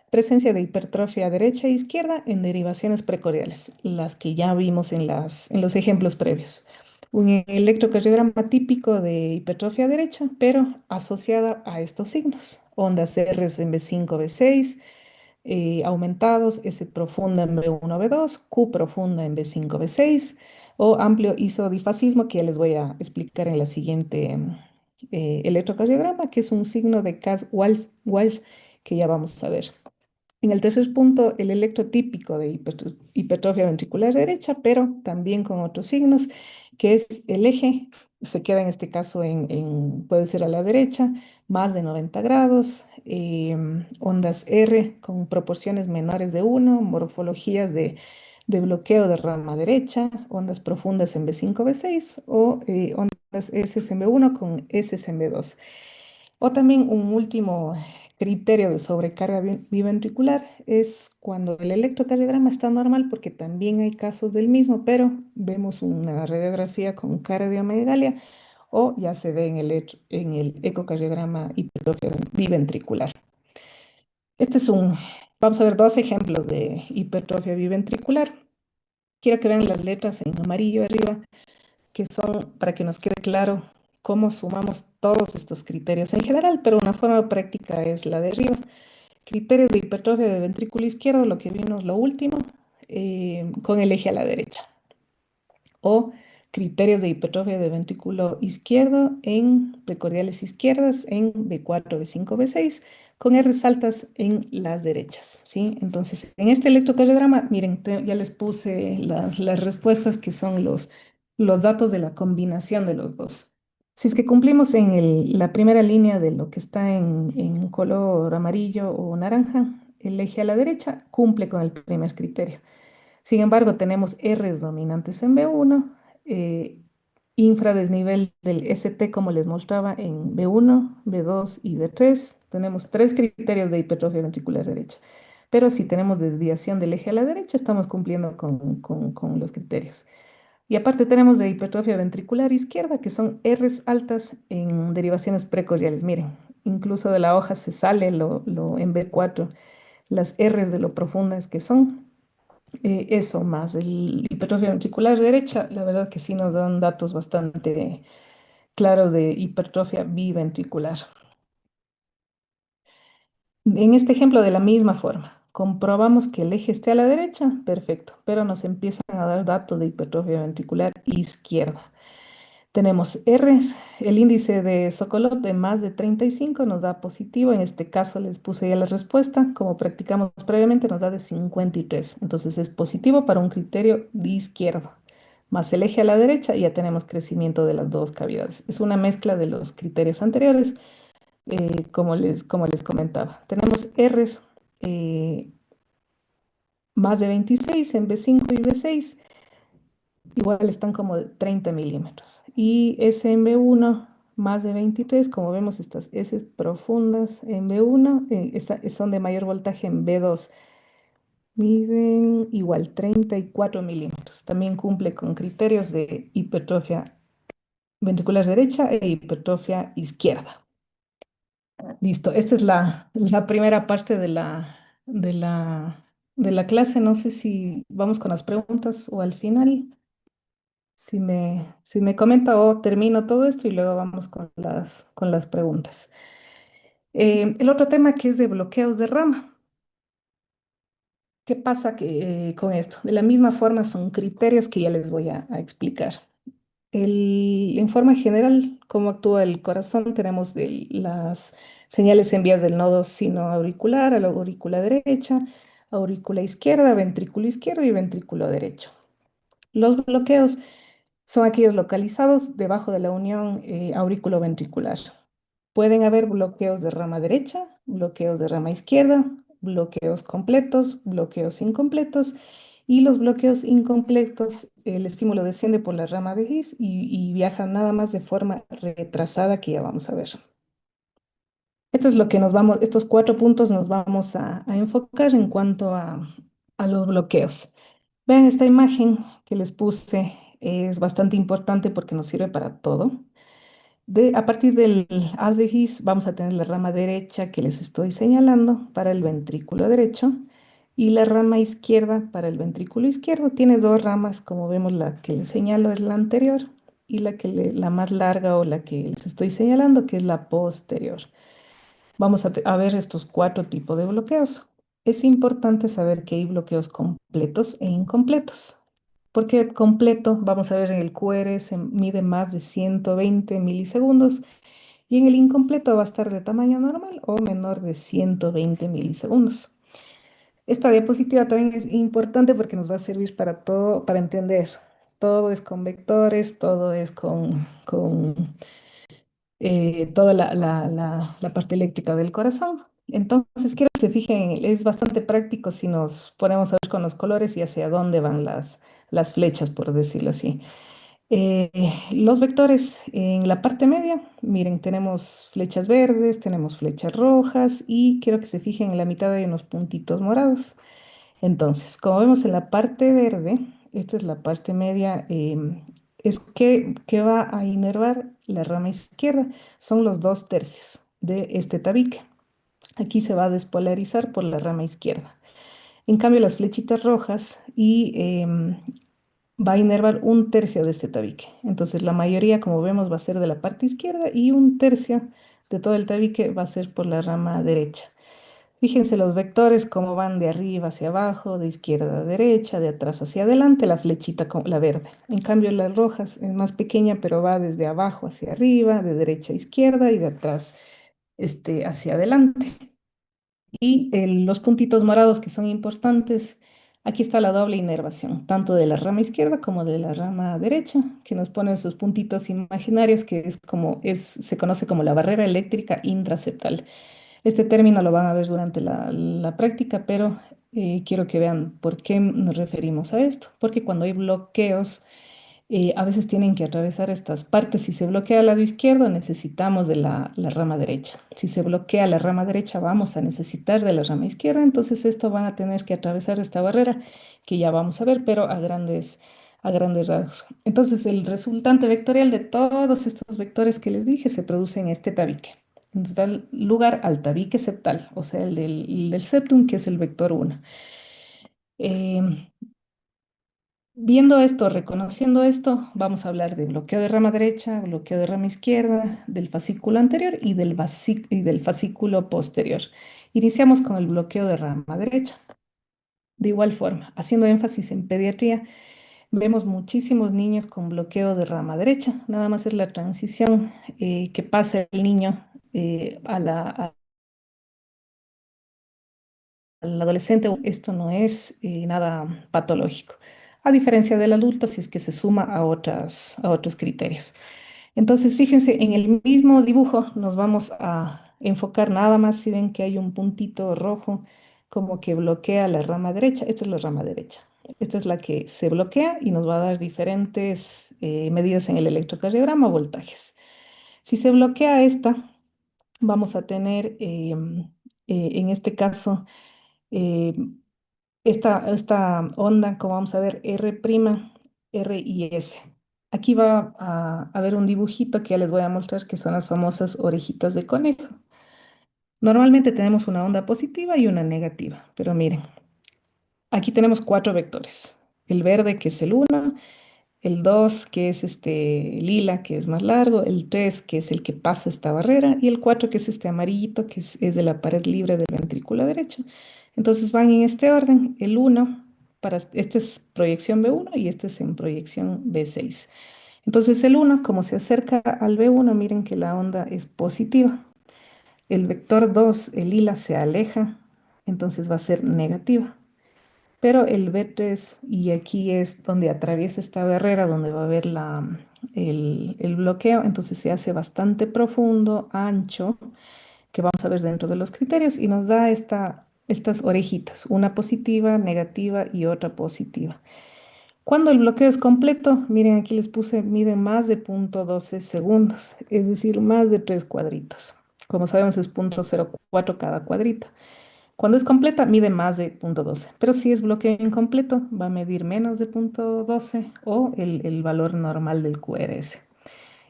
Presencia de hipertrofia derecha e izquierda en derivaciones precordiales, las que ya vimos en los ejemplos previos. Un electrocardiograma típico de hipertrofia derecha, pero asociada a estos signos. Ondas R en B5, B6, aumentados, S profunda en B1, B2, Q profunda en B5, B6, o amplio isodifasismo, que ya les voy a explicar en la siguiente electrocardiograma, que es un signo de Cas-Walsh que ya vamos a ver. En el tercer punto, el electrotípico de hipertrofia ventricular derecha, pero también con otros signos, que es el eje, se queda en este caso puede ser a la derecha, más de 90 grados, ondas R con proporciones menores de 1, morfologías de bloqueo de rama derecha, ondas profundas en B5, B6 o ondas S en B1 con S en B2. O también un último criterio de sobrecarga biventricular es cuando el electrocardiograma está normal, porque también hay casos del mismo, pero vemos una radiografía con cardiomegalia o ya se ve en el ecocardiograma hipertrofia biventricular. Este es vamos a ver dos ejemplos de hipertrofia biventricular. Quiero que vean las letras en amarillo arriba, que son para que nos quede claro cómo sumamos todos estos criterios en general, pero una forma práctica es la de arriba. Criterios de hipertrofia de ventrículo izquierdo, lo que vimos lo último, con el eje a la derecha. O criterios de hipertrofia de ventrículo izquierdo en precordiales izquierdas en B4, B5, B6, con R altas en las derechas, ¿sí? Entonces, en este electrocardiograma, miren, ya les puse las respuestas que son los datos de la combinación de los dos. Si es que cumplimos en la primera línea de lo que está en color amarillo o naranja, el eje a la derecha cumple con el primer criterio. Sin embargo, tenemos Rs dominantes en B1, infradesnivel del ST como les mostraba en B1, B2 y B3. Tenemos tres criterios de hipertrofia ventricular derecha. Pero si tenemos desviación del eje a la derecha, estamos cumpliendo con los criterios. Y aparte tenemos de hipertrofia ventricular izquierda, que son Rs altas en derivaciones precordiales. Miren, incluso de la hoja se sale en B4 las Rs de lo profundas que son. Eso más, el hipertrofia ventricular derecha, la verdad que sí nos dan datos bastante claros de hipertrofia biventricular. En este ejemplo, de la misma forma, comprobamos que el eje esté a la derecha, perfecto, pero nos empiezan a dar datos de hipertrofia ventricular izquierda. Tenemos Rs, el índice de Sokolov de más de 35 nos da positivo. En este caso les puse ya la respuesta. Como practicamos previamente, nos da de 53. Entonces es positivo para un criterio de izquierdo. Más el eje a la derecha, y ya tenemos crecimiento de las dos cavidades. Es una mezcla de los criterios anteriores, como les comentaba. Tenemos Rs más de 26 en B5 y B6. Igual están como de 30 milímetros. Y SMB1 más de 23, como vemos estas S profundas en B1, son de mayor voltaje en B2. Miden igual 34 milímetros. También cumple con criterios de hipertrofia ventricular derecha e hipertrofia izquierda. Listo, esta es la primera parte de la clase. No sé si vamos con las preguntas o al final. Si me comenta o termino todo esto y luego vamos con las preguntas. El otro tema que es de bloqueos de rama. ¿Qué pasa con esto? De la misma forma son criterios que ya les voy a explicar. En forma general, cómo actúa el corazón, tenemos las señales enviadas del nodo sinoauricular a la aurícula derecha, aurícula izquierda, ventrículo izquierdo y ventrículo derecho. Los bloqueos son aquellos localizados debajo de la unión aurículo-ventricular. Pueden haber bloqueos de rama derecha, bloqueos de rama izquierda, bloqueos completos, bloqueos incompletos. Y los bloqueos incompletos, el estímulo desciende por la rama de His y viaja nada más de forma retrasada, que ya vamos a ver. Esto es lo que estos 4 puntos nos vamos a enfocar en cuanto a los bloqueos. Vean esta imagen que les puse, es bastante importante porque nos sirve para todo. A partir del haz de His vamos a tener la rama derecha que les estoy señalando para el ventrículo derecho y la rama izquierda para el ventrículo izquierdo. Tiene dos ramas, como vemos, la que les señalo es la anterior y la más larga, o la que les estoy señalando, que es la posterior. Vamos a ver estos 4 tipos de bloqueos. Es importante saber que hay bloqueos completos e incompletos. Porque completo, vamos a ver, en el QR se mide más de 120 milisegundos y en el incompleto va a estar de tamaño normal o menor de 120 milisegundos. Esta diapositiva también es importante porque nos va a servir para todo, para entender. Todo es con vectores, todo es con toda la parte eléctrica del corazón. Entonces, quiero que se fijen, es bastante práctico si nos ponemos a ver con los colores y hacia dónde van las flechas, por decirlo así. Eh, los vectores en la parte media, miren, tenemos flechas verdes, tenemos flechas rojas y quiero que se fijen en la mitad hay unos puntitos morados. Entonces, como vemos en la parte verde, esta es la parte media, es que va a inervar la rama izquierda, son los 2/3 de este tabique. Aquí se va a despolarizar por la rama izquierda. En cambio, las flechitas rojas va a inervar 1/3 de este tabique. Entonces, la mayoría, como vemos, va a ser de la parte izquierda y 1/3 de todo el tabique va a ser por la rama derecha. Fíjense los vectores cómo van de arriba hacia abajo, de izquierda a derecha, de atrás hacia adelante, la flechita con la verde. En cambio, las rojas es más pequeña, pero va desde abajo hacia arriba, de derecha a izquierda y de atrás hacia adelante. Y los puntitos morados que son importantes, aquí está la doble inervación, tanto de la rama izquierda como de la rama derecha, que nos ponen sus puntitos imaginarios, que se conoce como la barrera eléctrica intraceptal. Este término lo van a ver durante la práctica, pero quiero que vean por qué nos referimos a esto. Porque cuando hay bloqueos, a veces tienen que atravesar estas partes. Si se bloquea el lado izquierdo, necesitamos de la rama derecha. Si se bloquea la rama derecha, vamos a necesitar de la rama izquierda. Entonces, esto van a tener que atravesar esta barrera que ya vamos a ver, pero a grandes rasgos. Entonces, el resultante vectorial de todos estos vectores que les dije se produce en este tabique. Nos da lugar al tabique septal, o sea, el del septum, que es el vector 1. Viendo esto, reconociendo esto, vamos a hablar de bloqueo de rama derecha, bloqueo de rama izquierda, del fascículo anterior y del fascículo posterior. Iniciamos con el bloqueo de rama derecha. De igual forma, haciendo énfasis en pediatría, vemos muchísimos niños con bloqueo de rama derecha. Nada más es la transición que pasa el niño al adolescente. Esto no es nada patológico, a diferencia del adulto, si es que se suma a otros criterios. Entonces, fíjense, en el mismo dibujo nos vamos a enfocar nada más si ven que hay un puntito rojo como que bloquea la rama derecha. Esta es la rama derecha. Esta es la que se bloquea y nos va a dar diferentes medidas en el electrocardiograma, voltajes. Si se bloquea esta, vamos a tener en este caso eh, esta onda, como vamos a ver, R' y S. Aquí va a haber un dibujito que ya les voy a mostrar, que son las famosas orejitas de conejo. Normalmente tenemos una onda positiva y una negativa, pero miren, aquí tenemos 4 vectores. El verde, que es el 1, el 2 que es este lila, que es más largo, el 3 que es el que pasa esta barrera, y el 4 que es este amarillito, que es de la pared libre del ventrículo derecho. Entonces van en este orden, el 1, este es proyección B1 y este es en proyección B6. Entonces el 1, como se acerca al B1, miren que la onda es positiva. El vector 2, el lila, se aleja, entonces va a ser negativa. Pero el B3, y aquí es donde atraviesa esta barrera, donde va a haber el bloqueo, entonces se hace bastante profundo, ancho, que vamos a ver dentro de los criterios, y nos da estas orejitas, una positiva, negativa y otra positiva. Cuando el bloqueo es completo, miren aquí les puse, mide más de 0,12 segundos, es decir, más de 3 cuadritos. Como sabemos es 0,04 cada cuadrito. Cuando es completa, mide más de 0,12, pero si es bloqueo incompleto, va a medir menos de 0,12 o el valor normal del QRS.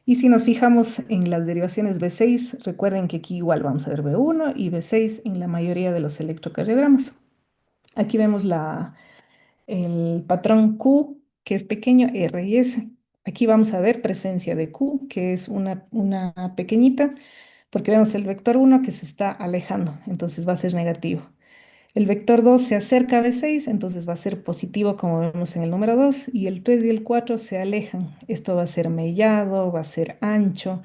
Y si nos fijamos en las derivaciones B6, recuerden que aquí igual vamos a ver B1 y B6 en la mayoría de los electrocardiogramas. Aquí vemos el patrón Q, que es pequeño, R y S. Aquí vamos a ver presencia de Q, que es una pequeñita, porque vemos el vector 1 que se está alejando, entonces va a ser negativo. El vector 2 se acerca a B6, entonces va a ser positivo como vemos en el número 2, y el 3 y el 4 se alejan. Esto va a ser mellado, va a ser ancho,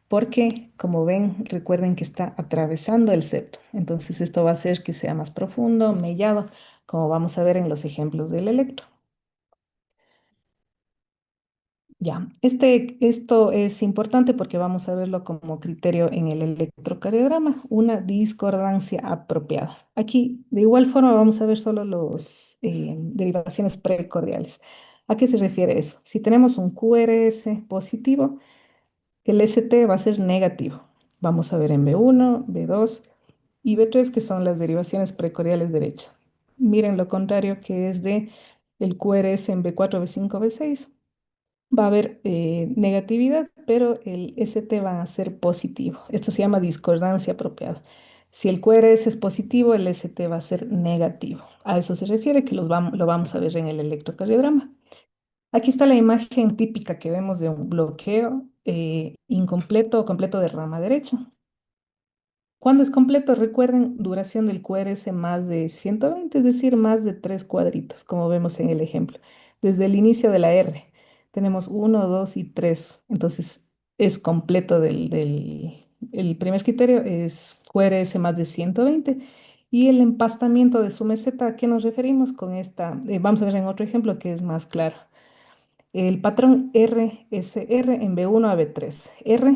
porque como ven, recuerden que está atravesando el septo. Entonces esto va a hacer que sea más profundo, mellado, como vamos a ver en los ejemplos del electro. Ya, esto es importante porque vamos a verlo como criterio en el electrocardiograma, una discordancia apropiada. Aquí, de igual forma, vamos a ver solo los derivaciones precordiales. ¿A qué se refiere eso? Si tenemos un QRS positivo, el ST va a ser negativo. Vamos a ver en B1, B2 y B3, que son las derivaciones precordiales derecha. Miren lo contrario que es de el QRS en B4, B5, B6. Va a haber negatividad, pero el ST va a ser positivo. Esto se llama discordancia apropiada. Si el QRS es positivo, el ST va a ser negativo. A eso se refiere que lo vamos a ver en el electrocardiograma. Aquí está la imagen típica que vemos de un bloqueo incompleto o completo de rama derecha. Cuando es completo, recuerden, duración del QRS más de 120, es decir, más de 3 cuadritos, como vemos en el ejemplo. Desde el inicio de la R, tenemos uno, 2 y 3. Entonces, es completo el primer criterio es QRS más de 120. Y el empastamiento de su meseta, ¿a qué nos referimos con esta? Vamos a ver en otro ejemplo que es más claro. El patrón RSR en B1 a B3. R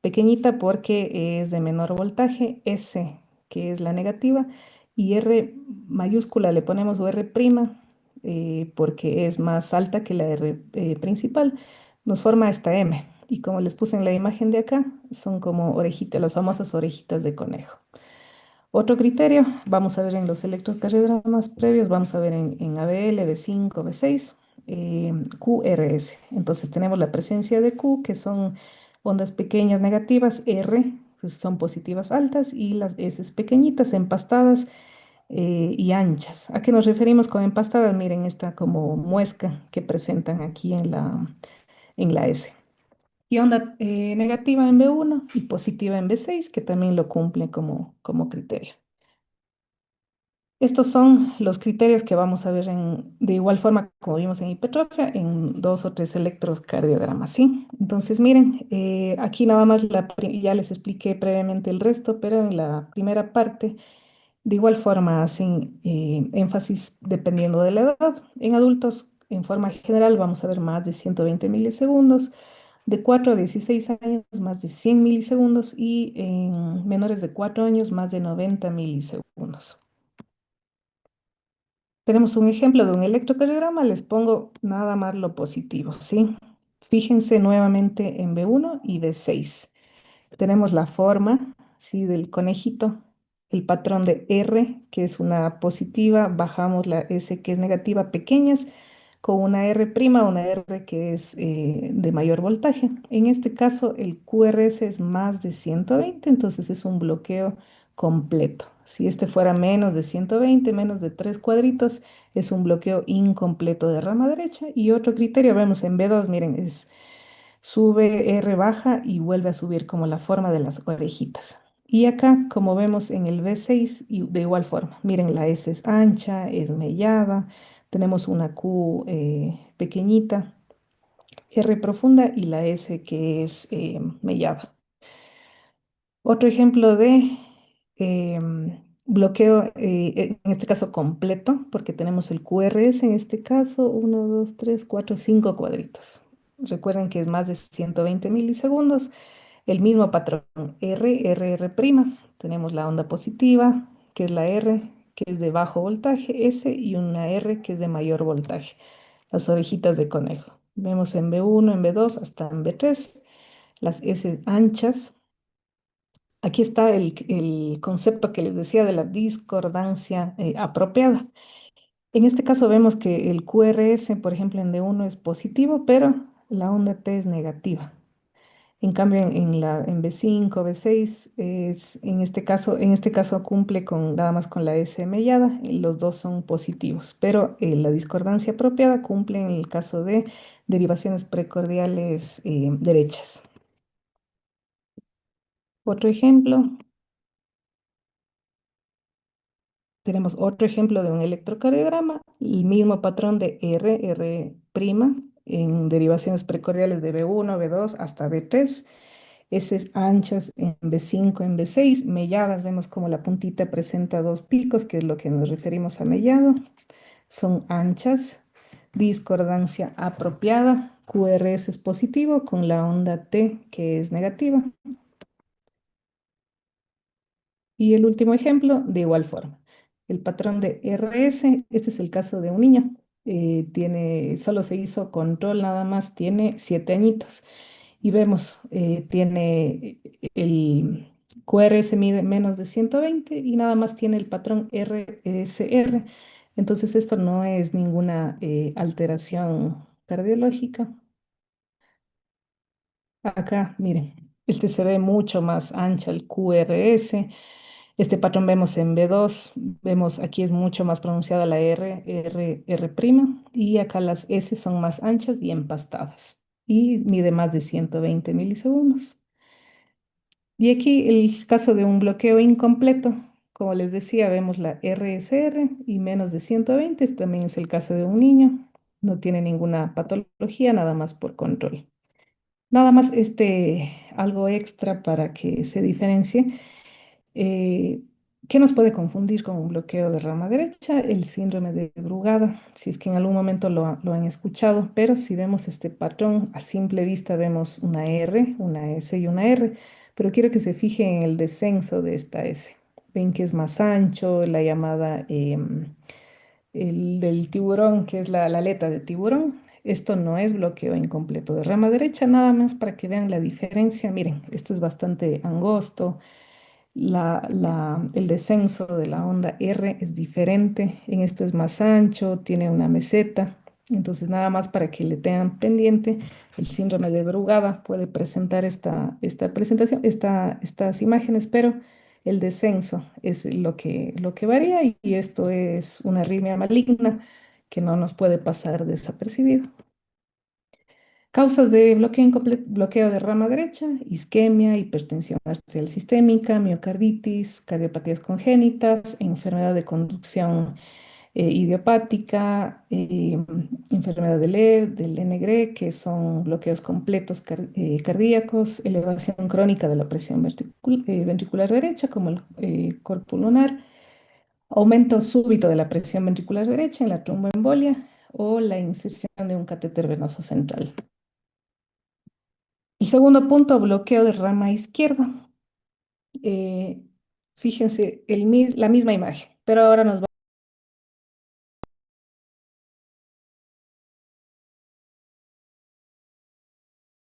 pequeñita porque es de menor voltaje, S que es la negativa y R mayúscula le ponemos o R prima porque es más alta que la R principal. Nos forma esta M y como les puse en la imagen de acá, son como orejitas, las famosas orejitas de conejo. Otro criterio, vamos a ver en los electrocardiogramas previos, vamos a ver en ABL, B5, B6, QRS. Entonces tenemos la presencia de Q, que son ondas pequeñas negativas, R, que son positivas altas, y las S pequeñitas, empastadas y anchas. ¿A qué nos referimos con empastadas? Miren esta como muesca que presentan aquí en la S. Y onda negativa en B1 y positiva en B6, que también lo cumple como criterio. Estos son los criterios que vamos a ver de igual forma como vimos en hipertrofia en 2 o 3 electrocardiogramas, ¿sí? Entonces, miren, aquí nada más ya les expliqué previamente el resto, pero en la primera parte, de igual forma, hacen énfasis dependiendo de la edad. En adultos, en forma general, vamos a ver más de 120 milisegundos, de 4 a 16 años, más de 100 milisegundos y en menores de 4 años, más de 90 milisegundos. Tenemos un ejemplo de un electrocardiograma, les pongo nada más lo positivo, ¿sí? Fíjense nuevamente en B1 y B6. Tenemos la forma, ¿sí? Del conejito, el patrón de R, que es una positiva, bajamos la S que es negativa, pequeñas, con una R', una R que es de mayor voltaje. En este caso, el QRS es más de 120, entonces es un bloqueo completo. Si este fuera menos de 120, menos de 3 cuadritos, es un bloqueo incompleto de rama derecha. Y otro criterio, vemos en B2, miren, es sube, R baja y vuelve a subir como la forma de las orejitas. Y acá, como vemos en el B6, y de igual forma, miren, la S es ancha, es mellada, tenemos una Q pequeñita, R profunda y la S que es mellada. Otro ejemplo de bloqueo, en este caso completo, porque tenemos el QRS en este caso, uno 2 3 4 5 cuadritos. Recuerden que es más de 120 milisegundos. El mismo patrón, R'. Tenemos la onda positiva, que es la R, que es de bajo voltaje, S, y una R que es de mayor voltaje. Las orejitas de conejo. Vemos en B1, en B2, hasta en B3, las S anchas. Aquí está el concepto que les decía de la discordancia apropiada. En este caso vemos que el QRS, por ejemplo, en D1 es positivo, pero la onda T es negativa. En cambio, en B5, B6, en este caso cumple nada más con la S mellada, y los dos son positivos, pero la discordancia apropiada cumple en el caso de derivaciones precordiales derechas. Otro ejemplo. Tenemos otro ejemplo de un electrocardiograma, el mismo patrón de R' en derivaciones precordiales de B1, B2 hasta B3, heces anchas en B5, en B6, melladas, vemos como la puntita presenta dos picos, que es lo que nos referimos a mellado, son anchas, discordancia apropiada, QRS es positivo con la onda T que es negativa. Y el último ejemplo, de igual forma. El patrón de RS, este es el caso de un niño. Solo se hizo control nada más, tiene 7 añitos. Y vemos, tiene el QRS mide menos de 120 y nada más tiene el patrón RSR. Entonces esto no es ninguna alteración cardiológica. Acá, miren, este se ve mucho más ancha el QRS. Este patrón vemos en B2, vemos aquí es mucho más pronunciada la R', y acá las S son más anchas y empastadas y mide más de 120 milisegundos. Y aquí el caso de un bloqueo incompleto, como les decía, vemos la RSR y menos de 120, este también es el caso de un niño, no tiene ninguna patología, nada más por control. Nada más algo extra para que se diferencie. Eh, ¿Qué nos puede confundir con un bloqueo de rama derecha? El síndrome de Brugada, si es que en algún momento lo han escuchado, pero si vemos este patrón, a simple vista vemos una R, una S y una R, pero quiero que se fijen en el descenso de esta S. Ven que es más ancho, la llamada, el del tiburón, que es la aleta de tiburón. Esto no es bloqueo incompleto de rama derecha, nada más para que vean la diferencia. Miren, esto es bastante angosto, el descenso de la onda R es diferente, en esto es más ancho, tiene una meseta, entonces nada más para que le tengan pendiente, el síndrome de Brugada puede presentar esta presentación, estas imágenes, pero el descenso es lo que varía y esto es una arritmia maligna que no nos puede pasar desapercibido. Causas de bloqueo de rama derecha, isquemia, hipertensión arterial sistémica, miocarditis, cardiopatías congénitas, enfermedad de conducción idiopática, enfermedad de Leber, del Lenegre, que son bloqueos completos cardíacos, elevación crónica de la presión ventricular derecha, como el corpus lunar, aumento súbito de la presión ventricular derecha en la tromboembolia o la inserción de un catéter venoso central. El segundo punto, bloqueo de rama izquierda. Eh, Fíjense, la misma imagen, pero ahora nos va.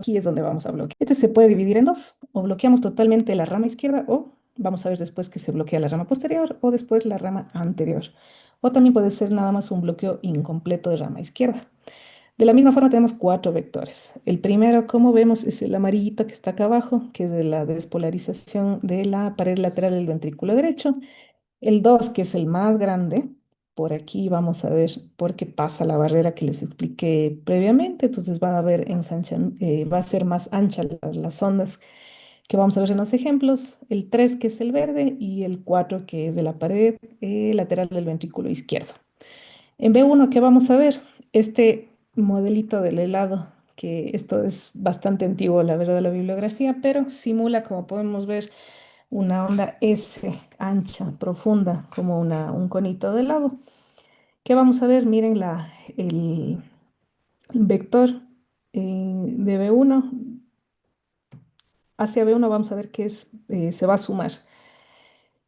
Aquí es donde vamos a bloquear. Este se puede dividir en dos, o bloqueamos totalmente la rama izquierda, o vamos a ver después que se bloquea la rama posterior, o después la rama anterior. O también puede ser nada más un bloqueo incompleto de rama izquierda. De la misma forma tenemos 4 vectores. El primero, como vemos, es el amarillito que está acá abajo, que es de la despolarización de la pared lateral del ventrículo derecho. El 2 que es el más grande, por aquí vamos a ver por qué pasa la barrera que les expliqué previamente. Entonces va a ser más ancha las ondas que vamos a ver en los ejemplos. El 3 que es el verde y el 4 que es de la pared lateral del ventrículo izquierdo. En B1, ¿qué vamos a ver? Este modelito del helado, que esto es bastante antiguo, la verdad, la bibliografía, pero simula, como podemos ver, una onda S ancha, profunda, como un conito de helado. ¿Qué vamos a ver? Miren el vector de B1 hacia B1, vamos a ver que se va a sumar.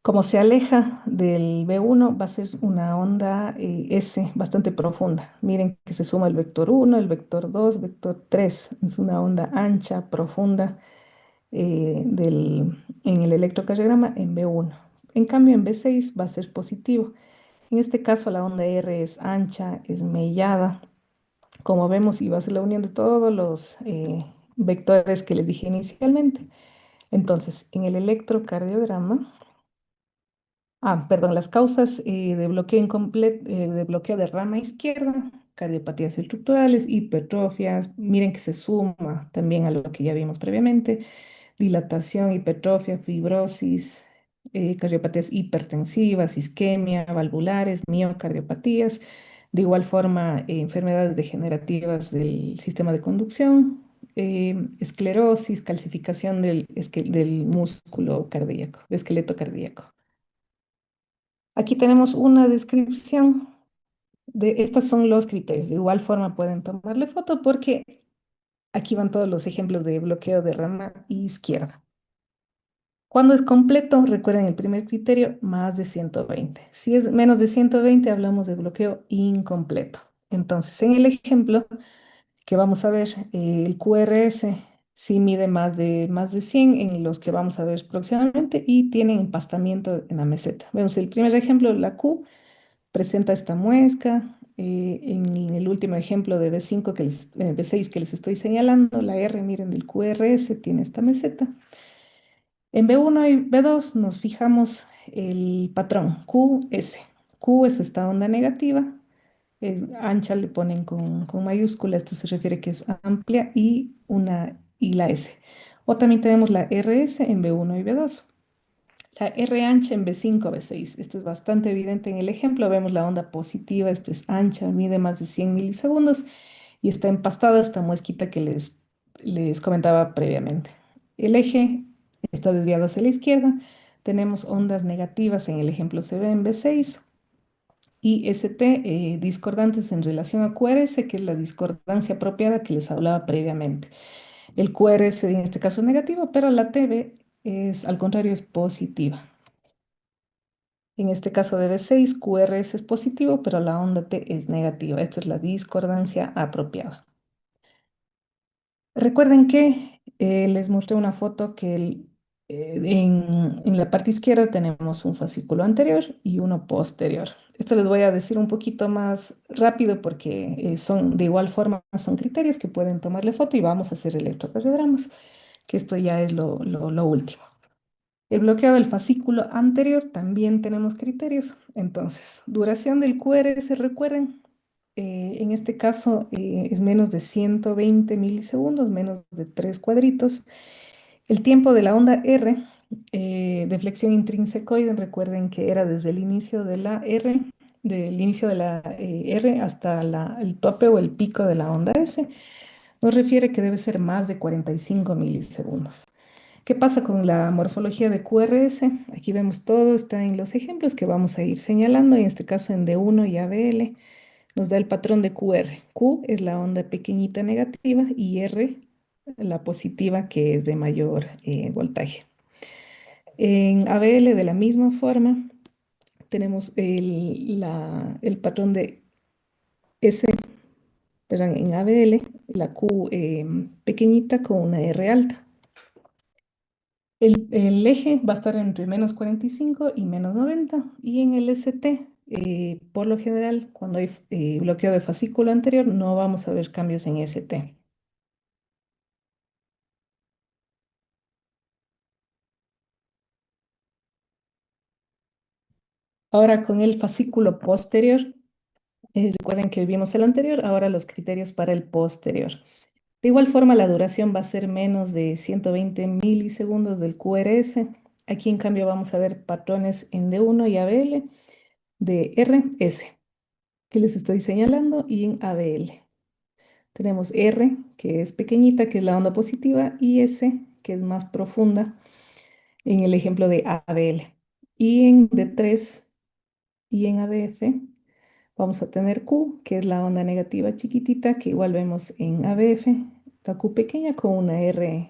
Como se aleja del B1, va a ser una onda S bastante profunda. Miren que se suma el vector 1, el vector 2, vector 3. Es una onda ancha, profunda en el electrocardiograma en B1. En cambio, en B6 va a ser positivo. En este caso, la onda R es ancha, es mellada. Como vemos, y va a ser la unión de todos los vectores que les dije inicialmente. Entonces, en el electrocardiograma, perdón, las causas de bloqueo de rama izquierda, cardiopatías estructurales, hipertrofias, miren que se suma también a lo que ya vimos previamente, dilatación, hipertrofia, fibrosis, cardiopatías hipertensivas, isquemia, valvulares, miocardiopatías, de igual forma enfermedades degenerativas del sistema de conducción, esclerosis, calcificación del músculo cardíaco, del esqueleto cardíaco. Aquí tenemos una descripción de estos son los criterios. De igual forma pueden tomarle foto porque aquí van todos los ejemplos de bloqueo de rama izquierda. Cuando es completo, recuerden el primer criterio, más de 120. Si es menos de 120, hablamos de bloqueo incompleto. Entonces, en el ejemplo que vamos a ver, el QRS sí mide más de 100 en los que vamos a ver próximamente y tiene empastamiento en la meseta. Vemos el primer ejemplo, la Q presenta esta muesca. En el último ejemplo de B5 B6 que les estoy señalando, la R, miren, del QRS tiene esta meseta. En B1 y B2 nos fijamos el patrón QS. Q es esta onda negativa, es ancha, le ponen con mayúscula, esto se refiere que es amplia, y la S. O también tenemos la RS en B1 y B2. La R ancha en B5, B6. Esto es bastante evidente en el ejemplo. Vemos la onda positiva, esta es ancha, mide más de 100 milisegundos y está empastada esta muesquita que les comentaba previamente. El eje está desviado hacia la izquierda. Tenemos ondas negativas en el ejemplo se ve en B6 y ST discordantes en relación a QRS, que es la discordancia apropiada que les hablaba previamente. El QRS en este caso es negativo, pero la TB es, al contrario, es positiva. En este caso de B6, QRS es positivo, pero la onda T es negativa. Esta es la discordancia apropiada. Recuerden que les mostré una foto que en la parte izquierda tenemos un fascículo anterior y uno posterior. Esto les voy a decir un poquito más rápido porque son de igual forma, son criterios que pueden tomarle foto y vamos a hacer electrocardiogramas, que esto ya es lo último. El bloqueo del fascículo anterior también tenemos criterios. Entonces, duración del QRS, recuerden, en este caso es menos de 120 milisegundos, menos de 3 cuadritos. El tiempo de la onda R de flexión intrínsecoide, recuerden que era desde el inicio de la R, del inicio de la R hasta el tope o el pico de la onda S, nos refiere que debe ser más de 45 milisegundos. ¿Qué pasa con la morfología de QRS? Aquí vemos todo, está en los ejemplos que vamos a ir señalando, en este caso en D1 y ABL, nos da el patrón de QR. Q es la onda pequeñita negativa y R la positiva que es de mayor voltaje. En ABL de la misma forma tenemos el patrón de S, perdón, en ABL, la Q pequeñita con una R alta. El eje va a estar entre menos 45 y menos 90. Y en el ST, por lo general, cuando hay bloqueo de fascículo anterior, no vamos a ver cambios en ST. Ahora con el fascículo posterior, recuerden que vimos el anterior, ahora los criterios para el posterior. De igual forma, la duración va a ser menos de 120 milisegundos del QRS. Aquí, en cambio, vamos a ver patrones en D1 y ABL de RS, que les estoy señalando, y en ABL. Tenemos R, que es pequeñita, que es la onda positiva, y S, que es más profunda, en el ejemplo de ABL. Y en D3 y en ABF vamos a tener Q, que es la onda negativa chiquitita, que igual vemos en ABF, la Q pequeña con una R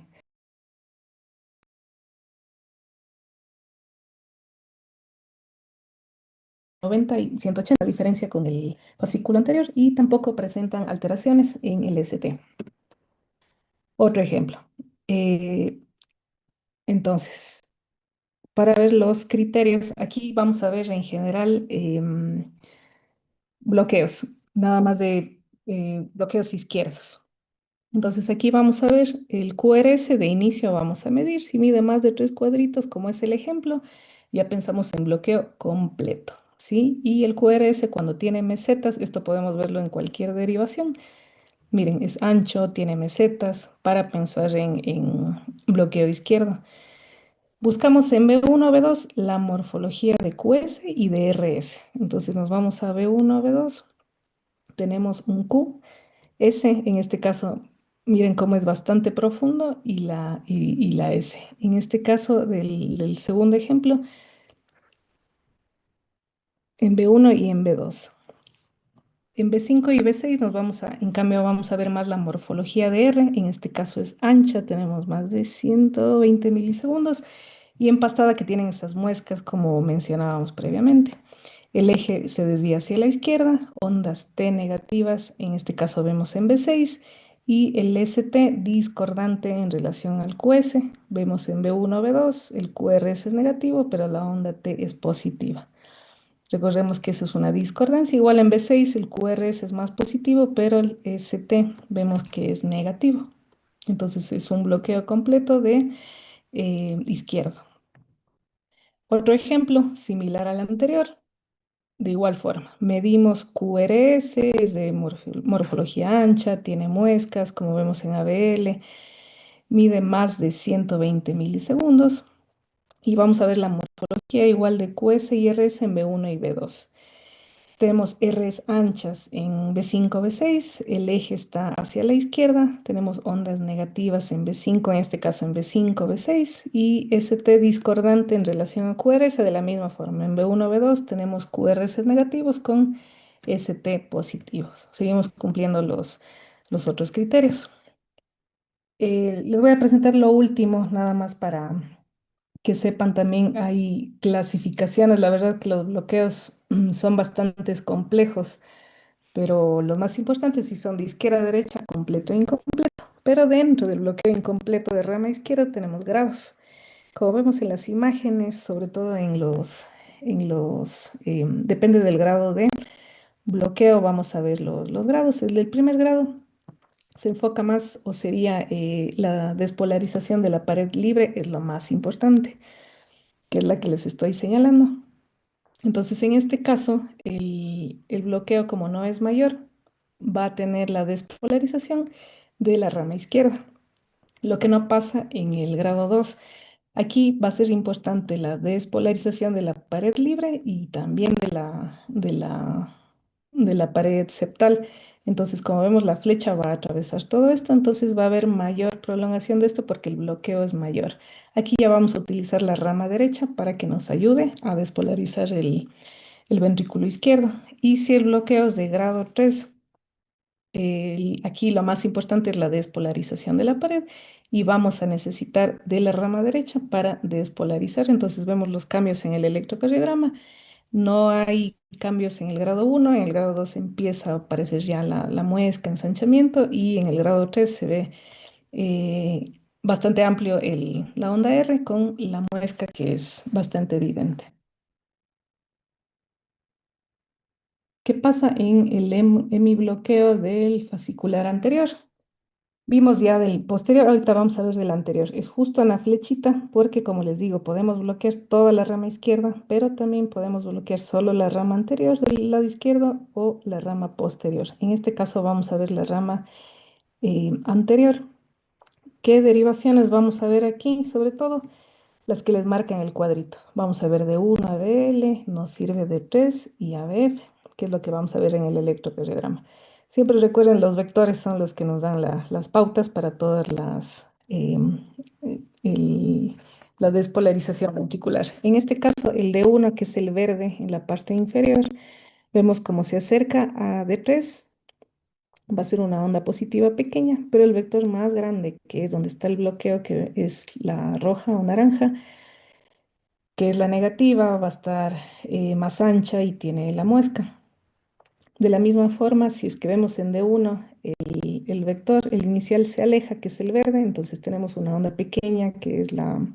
90 y 180, diferencia con el fascículo anterior, y tampoco presentan alteraciones en el ST. Otro ejemplo. Eh, entonces, para ver los criterios, aquí vamos a ver en general bloqueos, nada más de bloqueos izquierdos. Entonces aquí vamos a ver el QRS de inicio, vamos a medir. Si mide más de 3 cuadritos, como es el ejemplo, ya pensamos en bloqueo completo, ¿sí? Y el QRS cuando tiene mesetas, esto podemos verlo en cualquier derivación. Miren, es ancho, tiene mesetas para pensar en bloqueo izquierdo. Buscamos en B1, B2 la morfología de QS y de RS. Entonces nos vamos a B1, B2. Tenemos un Q, S, en este caso, miren cómo es bastante profundo y la S. En este caso del segundo ejemplo, en B1 y en B2. En B5 y B6 en cambio, vamos a ver más la morfología de R. En este caso es ancha, tenemos más de 120 milisegundos. Y empastada que tienen estas muescas, como mencionábamos previamente. El eje se desvía hacia la izquierda, ondas T negativas, en este caso vemos en B6, y el ST discordante en relación al QS. Vemos en B1, B2, el QRS es negativo, pero la onda T es positiva. Recordemos que eso es una discordancia. Igual en B6 el QRS es más positivo, pero el ST vemos que es negativo. Entonces es un bloqueo completo de izquierdo. Otro ejemplo similar al anterior, de igual forma, medimos QRS, es de morfología ancha, tiene muescas, como vemos en ABL, mide más de 120 milisegundos y vamos a ver la morfología igual de QS y RS en B1 y B2. Tenemos Rs anchas en B5, B6, el eje está hacia la izquierda, tenemos ondas negativas en B5, en este caso en B5, B6, y ST discordante en relación a QRS de la misma forma. En B1, B2 tenemos QRS negativos con ST positivos. Seguimos cumpliendo los otros criterios. Les voy a presentar lo último, nada más para que sepan también, hay clasificaciones. La verdad que los bloqueos son bastante complejos, pero los más importantes sí son de izquierda a derecha, completo e incompleto. Pero dentro del bloqueo incompleto de rama izquierda tenemos grados. Como vemos en las imágenes, sobre todo depende del grado de bloqueo, vamos a ver los grados. El del primer grado se enfoca más o sería la despolarización de la pared libre, es lo más importante, que es la que les estoy señalando. Entonces, en este caso, el bloqueo, como no es mayor, va a tener la despolarización de la rama izquierda, lo que no pasa en el grado 2. Aquí va a ser importante la despolarización de la pared libre y también de la pared septal. Entonces, como vemos, la flecha va a atravesar todo esto, entonces va a haber mayor prolongación de esto porque el bloqueo es mayor. Aquí ya vamos a utilizar la rama derecha para que nos ayude a despolarizar el ventrículo izquierdo. Y si el bloqueo es de grado 3, aquí lo más importante es la despolarización de la pared y vamos a necesitar de la rama derecha para despolarizar. Entonces vemos los cambios en el electrocardiograma. No hay cambios en el grado 1, en el grado 2 empieza a aparecer ya la muesca, ensanchamiento, y en el grado 3 se ve bastante amplio la onda R con la muesca que es bastante evidente. ¿Qué pasa en el hemibloqueo del fascicular anterior? Vimos ya del posterior, ahorita vamos a ver del anterior. Es justo en la flechita porque, como les digo, podemos bloquear toda la rama izquierda, pero también podemos bloquear solo la rama anterior del lado izquierdo o la rama posterior. En este caso vamos a ver la rama anterior. ¿Qué derivaciones vamos a ver aquí? Sobre todo las que les marcan el cuadrito. Vamos a ver de 1 a BL, nos sirve de 3 y ABF, que es lo que vamos a ver en el electrocardiograma. Siempre recuerden, los vectores son los que nos dan las pautas para todas la despolarización ventricular. En este caso, el de 1, que es el verde en la parte inferior, vemos cómo se acerca a D3, va a ser una onda positiva pequeña, pero el vector más grande, que es donde está el bloqueo, que es la roja o naranja, que es la negativa, va a estar más ancha y tiene la muesca. De la misma forma, si es que vemos en D1, el vector, el inicial se aleja, que es el verde, entonces tenemos una onda pequeña, que es la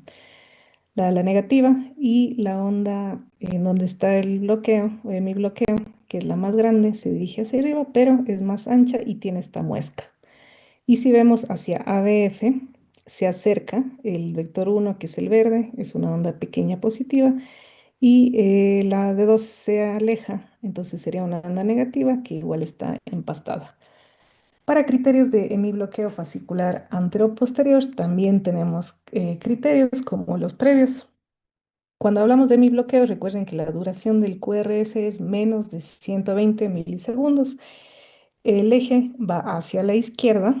negativa, y la onda en donde está el bloqueo, o mi bloqueo, que es la más grande, se dirige hacia arriba, pero es más ancha y tiene esta muesca. Y si vemos hacia ABF, se acerca el vector 1, que es el verde, es una onda pequeña positiva, y la de 2 se aleja, entonces sería una onda negativa que igual está empastada. Para criterios de hemibloqueo fascicular anteroposterior también tenemos criterios como los previos. Cuando hablamos de hemibloqueo, recuerden que la duración del QRS es menos de 120 milisegundos. El eje va hacia la izquierda.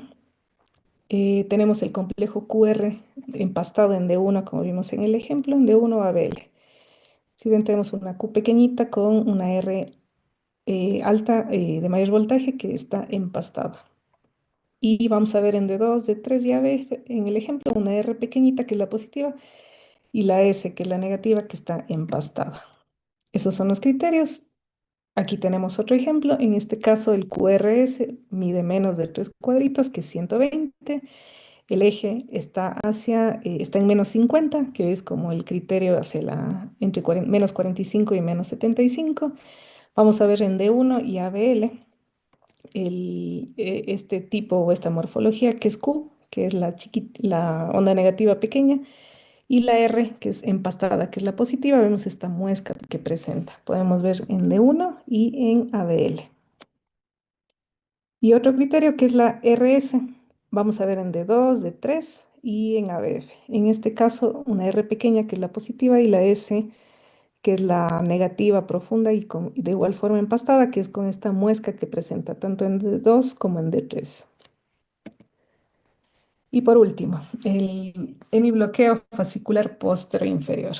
Tenemos el complejo QR empastado en D1, como vimos en el ejemplo, en D1 ABL. Si ven, tenemos una Q pequeñita con una R alta de mayor voltaje que está empastada. Y vamos a ver en D2, D3 y AB, en el ejemplo, una R pequeñita que es la positiva y la S que es la negativa que está empastada. Esos son los criterios. Aquí tenemos otro ejemplo. En este caso, el QRS mide menos de 3 cuadritos, que es 120. El eje está en menos 50, que es como el criterio hacia entre menos 45 y menos 75. Vamos a ver en D1 y ABL este tipo o esta morfología que es Q, que es la onda negativa pequeña, y la R, que es empastada, que es la positiva. Vemos esta muesca que presenta. Podemos ver en D1 y en ABL. Y otro criterio que es la RS. Vamos a ver en D2, D3 y en ABF. En este caso, una R pequeña que es la positiva y la S que es la negativa profunda y de igual forma empastada, que es con esta muesca que presenta tanto en D2 como en D3. Y por último, el hemibloqueo fascicular posterior inferior.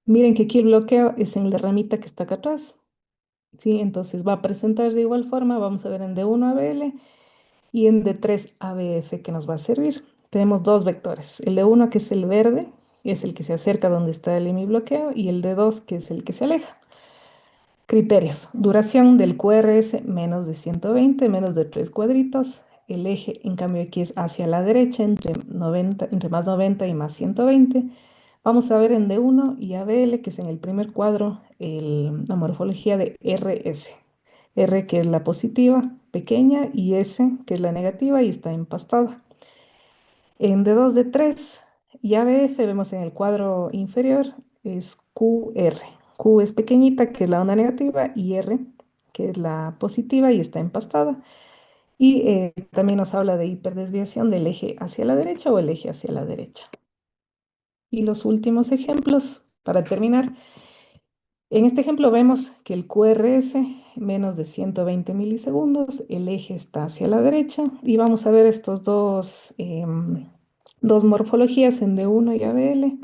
Miren que aquí el bloqueo es en la ramita que está acá atrás, ¿sí? Entonces va a presentar de igual forma, vamos a ver en D1 ABL y en D3 ABF que nos va a servir. Tenemos dos vectores, el D1 que es el verde, que es el que se acerca donde está el hemibloqueo, y el D2 que es el que se aleja. Criterios. Duración del QRS menos de 120, menos de 3 cuadritos. El eje, en cambio, aquí es hacia la derecha, entre más 90 y más 120. Vamos a ver en D1 y ABL, que es en el primer cuadro, la morfología de RS. R, que es la positiva, pequeña, y S, que es la negativa y está empastada. En D2, D3 y ABF vemos en el cuadro inferior es QR. Q es pequeñita, que es la onda negativa, y R, que es la positiva y está empastada. Y también nos habla de hiperdesviación del eje hacia la derecha o el eje hacia la derecha. Y los últimos ejemplos, para terminar, en este ejemplo vemos que el QRS menos de 120 milisegundos, el eje está hacia la derecha y vamos a ver estos dos morfologías en D1 y ABL.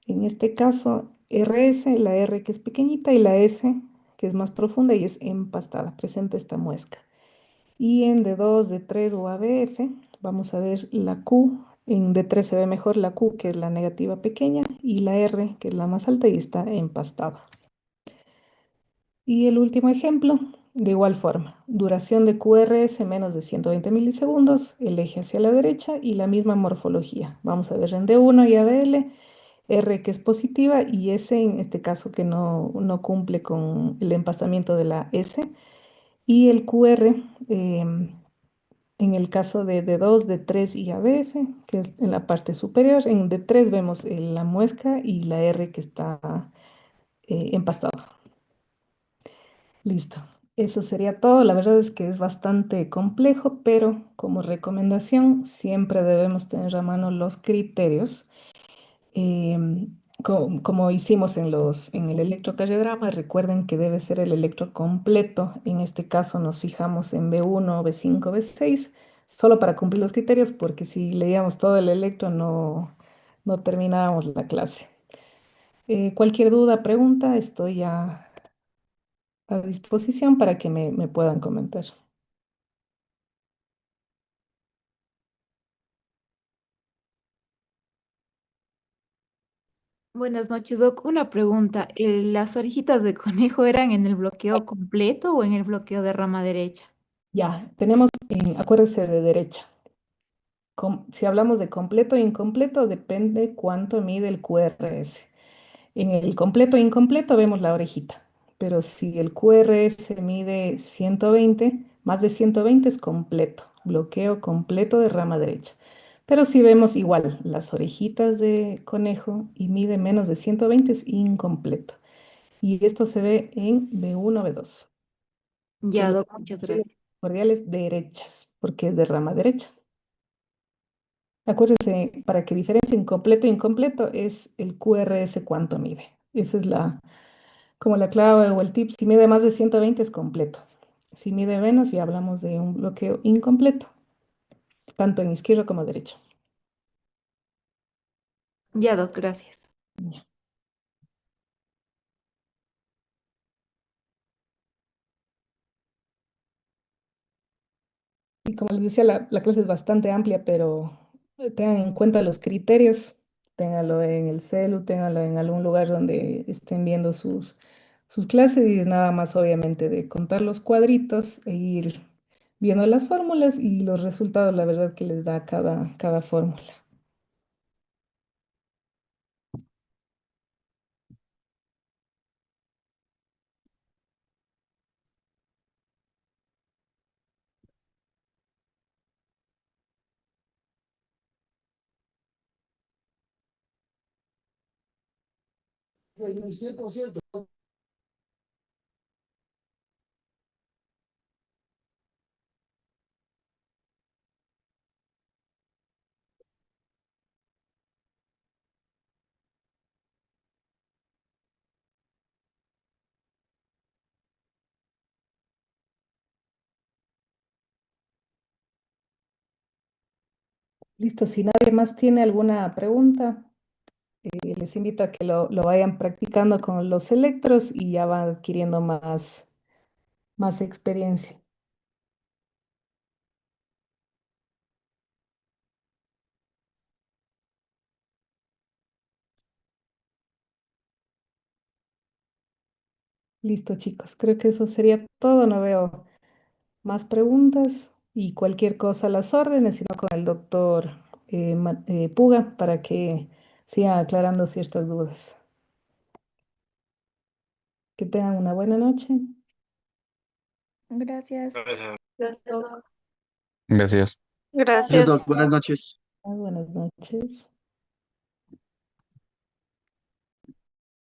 En este caso, RS, la R que es pequeñita y la S que es más profunda y es empastada, presenta esta muesca. Y en D2, D3 o ABF vamos a ver la Q. En D3 se ve mejor la Q, que es la negativa pequeña, y la R, que es la más alta y está empastada. Y el último ejemplo, de igual forma, duración de QRS menos de 120 milisegundos, el eje hacia la derecha y la misma morfología. Vamos a ver en D1 y ABL, R que es positiva y S en este caso que no cumple con el empastamiento de la S. Y el QR en el caso de D2, D3 y ABF, que es en la parte superior. En D3 vemos la muesca y la R que está empastada. Listo. Eso sería todo. La verdad es que es bastante complejo, pero como recomendación siempre debemos tener a mano los criterios. Como hicimos en el electrocardiograma, recuerden que debe ser el electro completo. En este caso nos fijamos en B1, B5, B6, solo para cumplir los criterios, porque si leíamos todo el electro no terminábamos la clase. Cualquier duda, pregunta, estoy a disposición para que me puedan comentar. Buenas noches, Doc. Una pregunta. ¿Las orejitas de conejo eran en el bloqueo completo o en el bloqueo de rama derecha? Ya, tenemos, acuérdese de derecha. Si hablamos de completo e incompleto, depende cuánto mide el QRS. En el completo e incompleto vemos la orejita, pero si el QRS mide 120, más de 120 es completo, bloqueo completo de rama derecha. Pero si vemos igual las orejitas de conejo y mide menos de 120 es incompleto. Y esto se ve en B1, B2, que es Ya, lo Doc, que vamos a muchas hacer gracias. cordiales derechas, porque es de rama derecha. Acuérdense, para que diferencien completo e incompleto es el QRS cuánto mide. Esa es como la clave o el tip. Si mide más de 120 es completo. Si mide menos, ya hablamos de un bloqueo incompleto, tanto en izquierda como derecha. Ya, Doc, gracias. Ya. Y como les decía, la clase es bastante amplia, pero tengan en cuenta los criterios. Ténganlo en el celu, ténganlo en algún lugar donde estén viendo sus clases y es nada más obviamente de contar los cuadritos e ir viendo las fórmulas y los resultados, la verdad que les da cada fórmula. Listo, si nadie más tiene alguna pregunta, les invito a que lo vayan practicando con los electros y ya van adquiriendo más experiencia. Listo, chicos. Creo que eso sería todo. No veo más preguntas y cualquier cosa a las órdenes, sino con el doctor Puga para que siga aclarando ciertas dudas. Que tengan una buena noche. Gracias. Gracias. Gracias. Gracias, Doc. Buenas noches. Buenas noches.